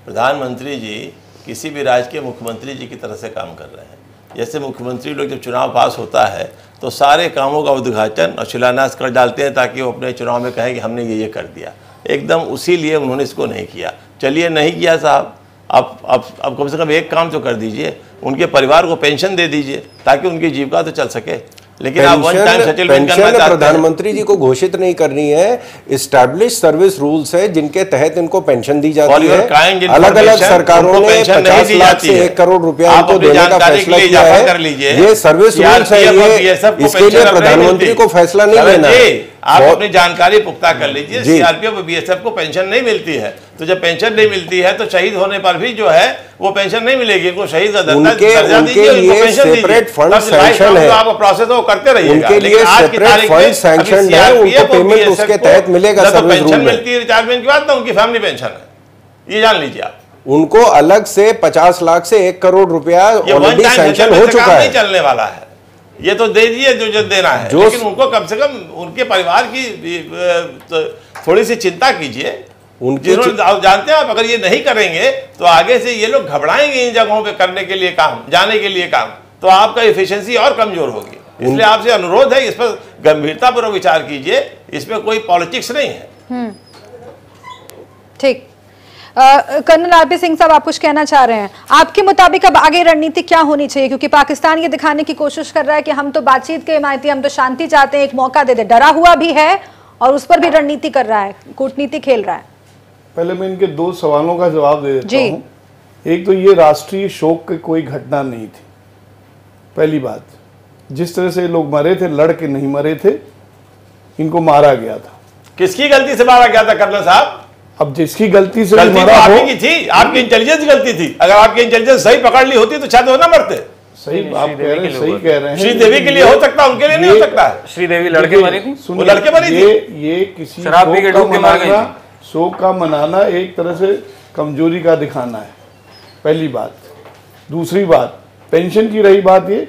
प्रधानमंत्री जी किसी भी राज्य के मुख्यमंत्री जी की तरह से काम कर रहे हैं। जैसे मुख्यमंत्री लोग जब चुनाव पास होता है तो सारे कामों का उद्घाटन और शिलान्यास कर डालते हैं ताकि वो अपने चुनाव में कहें कि हमने ये कर दिया। एकदम उसी लिए उन्होंने इसको नहीं किया। चलिए, नहीं किया साहब, अब कम से कम एक काम तो कर दीजिए, उनके परिवार को पेंशन दे दीजिए ताकि उनकी जीविका तो चल सके। लेकिन आप वन टाइम सेटलमेंट करना चाहते हैं। प्रधानमंत्री जी को घोषित नहीं करनी है, एस्टैब्लिश सर्विस रूल्स है जिनके तहत इनको पेंशन दी जाती है। अलग अलग सरकारों ने 50 लाख से 1 करोड़ रुपया इनको देने का फैसला किया है। ये सर्विस रूल्स है, ये इसके लिए प्रधानमंत्री को फैसला नहीं लेना है। आप अपनी जानकारी पुख्ता कर लीजिए। सीआरपीएफ और बीएसएफ को पेंशन नहीं मिलती है, तो जब पेंशन नहीं मिलती है तो शहीद होने पर भी जो है वो पेंशन नहीं मिलेगी। इनको शहीद का दर्जा दीजिए, उनको पेंशन सेपरेट फंड सैंक्शन है, आप प्रोसेस वो करते रहिएगा। उनके लिए सेपरेट फंड सैंक्शन है, उनको पेमेंट उसके तहत मिलेगा। सर्विस रूल पेंशन मिलती है रिटायरमेंट की बात ना, उनकी फैमिली पेंशन है, ये जान लीजिए आप। उनको अलग से 50 लाख से 1 करोड़ रुपया ऑलरेडी सैंक्शन हो चुका है। नहीं चलने वाला है, ये तो दे दीजिए जो देना है, लेकिन उनको कम से कम उनके परिवार की थोड़ी सी चिंता कीजिए। जिन्होंने जानते हैं आप, अगर ये नहीं करेंगे तो आगे से ये लोग घबराएंगे इन जगहों पे करने के लिए काम, जाने के लिए काम, तो आपका एफिशिएंसी और कमजोर होगी। इसलिए आपसे अनुरोध है, इस पर गंभीरतापूर्वक विचार कीजिए, इसमें कोई पॉलिटिक्स नहीं है। ठीक। कर्नल आरपी सिंह साहब, आप कुछ कहना चाह रहे हैं? आपके मुताबिक अब आगे रणनीति क्या होनी चाहिए? क्योंकि पाकिस्तान ये दिखाने की कोशिश कर रहा है कि हम तो बातचीत के हिमायती, हम तो शांति चाहते हैं, एक मौका दे दे, डरा हुआ भी है और उस पर भी रणनीति कर रहा है, कूटनीति खेल रहा है। पहले मैं इनके 2 सवालों का जवाब दे देता हूं। एक तो ये राष्ट्रीय शोक की कोई घटना नहीं थी, पहली बात। जिस तरह से लोग मरे थे, लड़ के नहीं मरे थे, इनको मारा गया था। किसकी गलती से मारा गया था कर्नल साहब? अब जिसकी गलती से गलती तो आपकी की थी, आपकी इंटेलिजेंस गलती थी। अगर आपकी इंटेलिजेंस सही पकड़ ली होती तो शायद वो ना मरते। सही आप कह रहे हैं, सही कह रहे हैं। श्रीदेवी के लिए हो सकता है, उनके लिए नहीं हो सकता है। श्रीदेवी लड़के मरी थी, वो लड़के मरी थी। ये किसी शराब पी के डूब के मार गई थी। शोक का मनाना एक तरह से कमजोरी का दिखाना है, पहली बात। दूसरी बात, पेंशन की रही बात, ये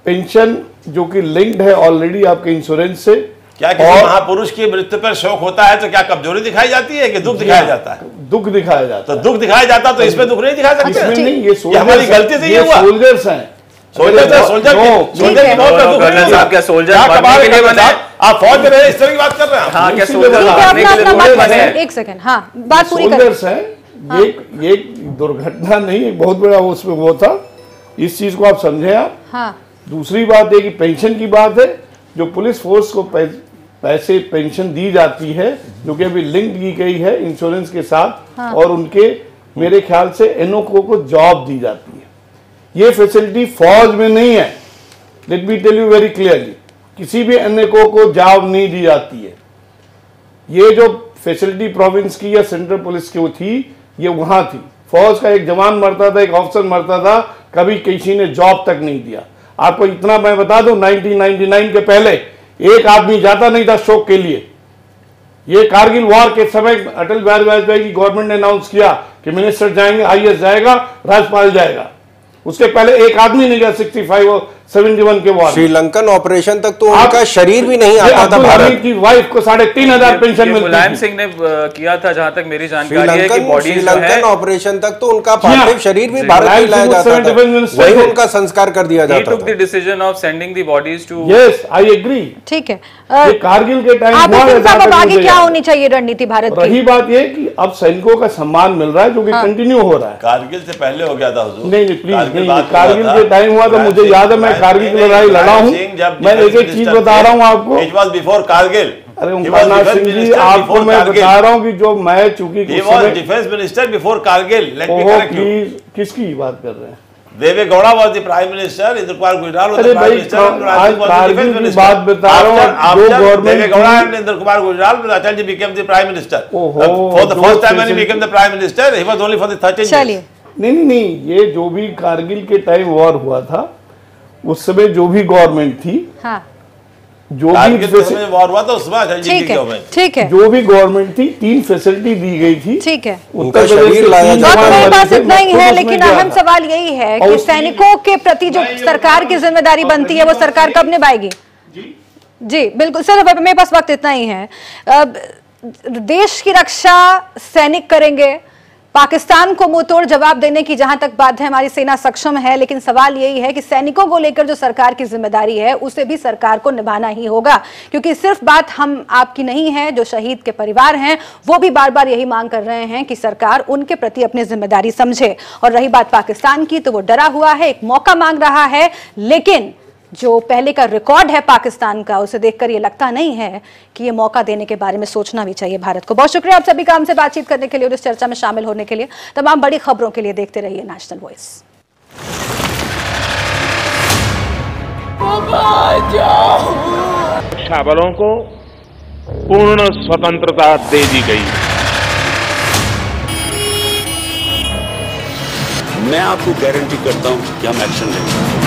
पेंशन जो कि लिंक्ड है ऑलरेडी आपके इंश्योरेंस से। क्या किसी महापुरुष की मृत्यु पर शोक होता है तो क्या कमजोरी दिखाई जाती है कि दुख दिखाया जाता है? दुख दिखाया जाता है। तो दुख दिखाया जाता तो इसमें दुख नहीं दिखा सकते? इसमें नहीं, ये हमारी गलती से ये हुआ। सोल्जर्स हैं, सोल्जर की मौत का दुख नहीं होगा। क्या सोल्जर क्या मरने कमाल के लिए कर बने? रहे हैं? आप फौज में रहे, इस तरह की बात कर रहे हैं? हाँ, क्या इसीलिए सोल्जर बना- मरने के लिए अपना थोड़े बात बने करें। हैं? एक सेकंड, हाँ बात पूरी करें। सोल्जर्स हैं, ये दुर्घटना नहीं, एक बहुत बड़ा उसमें वो था, इस चीज को आप समझें आप। हाँ दूसरी बात है कि पेंशन की बात है, जो पुलिस फोर्स को पैसे पेंशन दी जाती है जो कि अभी लिंक की गई है इंश्योरेंस के साथ, और उनके मेरे ख्याल से एनओको को जॉब दी जाती है। ये फैसिलिटी फौज में नहीं है, let me tell you very clearly, किसी भी एनओको को जॉब नहीं दी जाती है। ये जो फैसिलिटी प्रोविंस की या सेंट्रल पुलिस की थी, ये वहां थी। फौज का एक जवान मरता था, एक ऑफिसर मरता था, कभी किसी ने जॉब तक नहीं दिया। आपको इतना मैं बता दूं, 1999 के पहले एक आदमी जाता नहीं था शोक के लिए। ये कारगिल वॉर के समय अटल बिहारी वाजपेयी की गवर्नमेंट ने अनाउंस किया कि मिनिस्टर जाएंगे, आईएएस जाएगा, राज्यपाल जाएगा। उसके पहले एक आदमी नहीं गया 65 और 71 के वॉर। श्रीलंकन ऑपरेशन तक तो उनका शरीर भी नहीं आता था। अब्दुल भारत हमीद की वाइफ को 3,500 पेंशन मिलती मुलायम थी। सिंह ने किया था, जहां तक मेरी जानकारी है कि बॉडी श्रीलंकन ऑपरेशन तक तो उनका पार्थिव शरीर भी भारत में लाया जाता था, वही उनका संस्कार कर दिया जाता था। Decision of sending the bodies to. Yes, I agree. ठीक है, ये कारगिल के टाइम आप हुआ है, साहब, अब आगे मुझे क्या याद होनी चाहिए रणनीति भारत की? रही बात ये कि अब सैनिकों का सम्मान मिल रहा है जो कि कंटिन्यू हो रहा है। कारगिल से पहले हो गया था हुजूर। नहीं प्लीज नहीं, बात कारगिल हुआ के था। टाइम हुआ तो मुझे याद है, मैं कारगिल की लड़ाई लड़ा हूँ। मैं एक एक चीज बता रहा हूँ आपको। It was before Kargil. अरे He was Omkarnath defense Singh ji, minister आपको before मैं Kargil. बता रहा हूँ कि जो मैं चूंकि He was defense minister before Kargil. Let me ओहो correct you. प्लीज, किसकी बात कर रहे हैं? Deve Gowda was the prime minister. Indra Kumar Gujral was अरे the prime भाई, minister. and Raj आज Singh was the Kargil defense की minister. बात बता रहा हूँ, After जो गवर्नमेंट देवेगौड़ा थी- and Indra Kumar Gujral, Atal ji became the prime minister. ओहो, For the जो first time when he facility- became the prime minister, he was only for the 13 चलिए, years. नहीं, ये जो भी कारगिल के टाइम वॉर हुआ था, उस समय जो भी गवर्नमेंट थी, हाँ जो कारगिल भी के समय वॉर हुआ था उस समय अटल जी ठीक की है, गवर्नमेंट। ठीक है, जो भी गवर्नमेंट थी, 3 फैसिलिटी दी गई थी। ठीक है। उनका उत्तर प्रदेश शरीर से लाया 3 जाता वक्त है। जवान मेरे मरे पास थे, इतना ही मैं खुद है, उसमें लेकिन गया अहम था। सवाल यही है और कि उस- सैनिकों के प्रति जो सरकार की जिम्मेदारी बनती है वो सरकार कब निभाएगी? जी बिल्कुल सर, मेरे पास वक्त इतना ही है। देश की रक्षा सैनिक करेंगे, पाकिस्तान को मुंहतोड़ जवाब देने की जहां तक बात है, हमारी सेना सक्षम है, लेकिन सवाल यही है कि सैनिकों को लेकर जो सरकार की जिम्मेदारी है उसे भी सरकार को निभाना ही होगा, क्योंकि सिर्फ बात हम आपकी नहीं है, जो शहीद के परिवार हैं वो भी बार बार यही मांग कर रहे हैं कि सरकार उनके प्रति अपनी जिम्मेदारी समझे। और रही बात पाकिस्तान की, तो वो डरा हुआ है, एक मौका मांग रहा है, लेकिन जो पहले का रिकॉर्ड है पाकिस्तान का, उसे देखकर ये लगता नहीं है कि ये मौका देने के बारे में सोचना भी चाहिए भारत को। बहुत शुक्रिया आप सभी का हमसे बातचीत करने के लिए और इस चर्चा में शामिल होने के लिए। तमाम बड़ी खबरों के लिए देखते रहिए नेशनल वॉइस। रक्षा बलों को पूर्ण स्वतंत्रता दे दी गई। मैं आपको गारंटी करता हूं कि हम एक्शन लेंगे।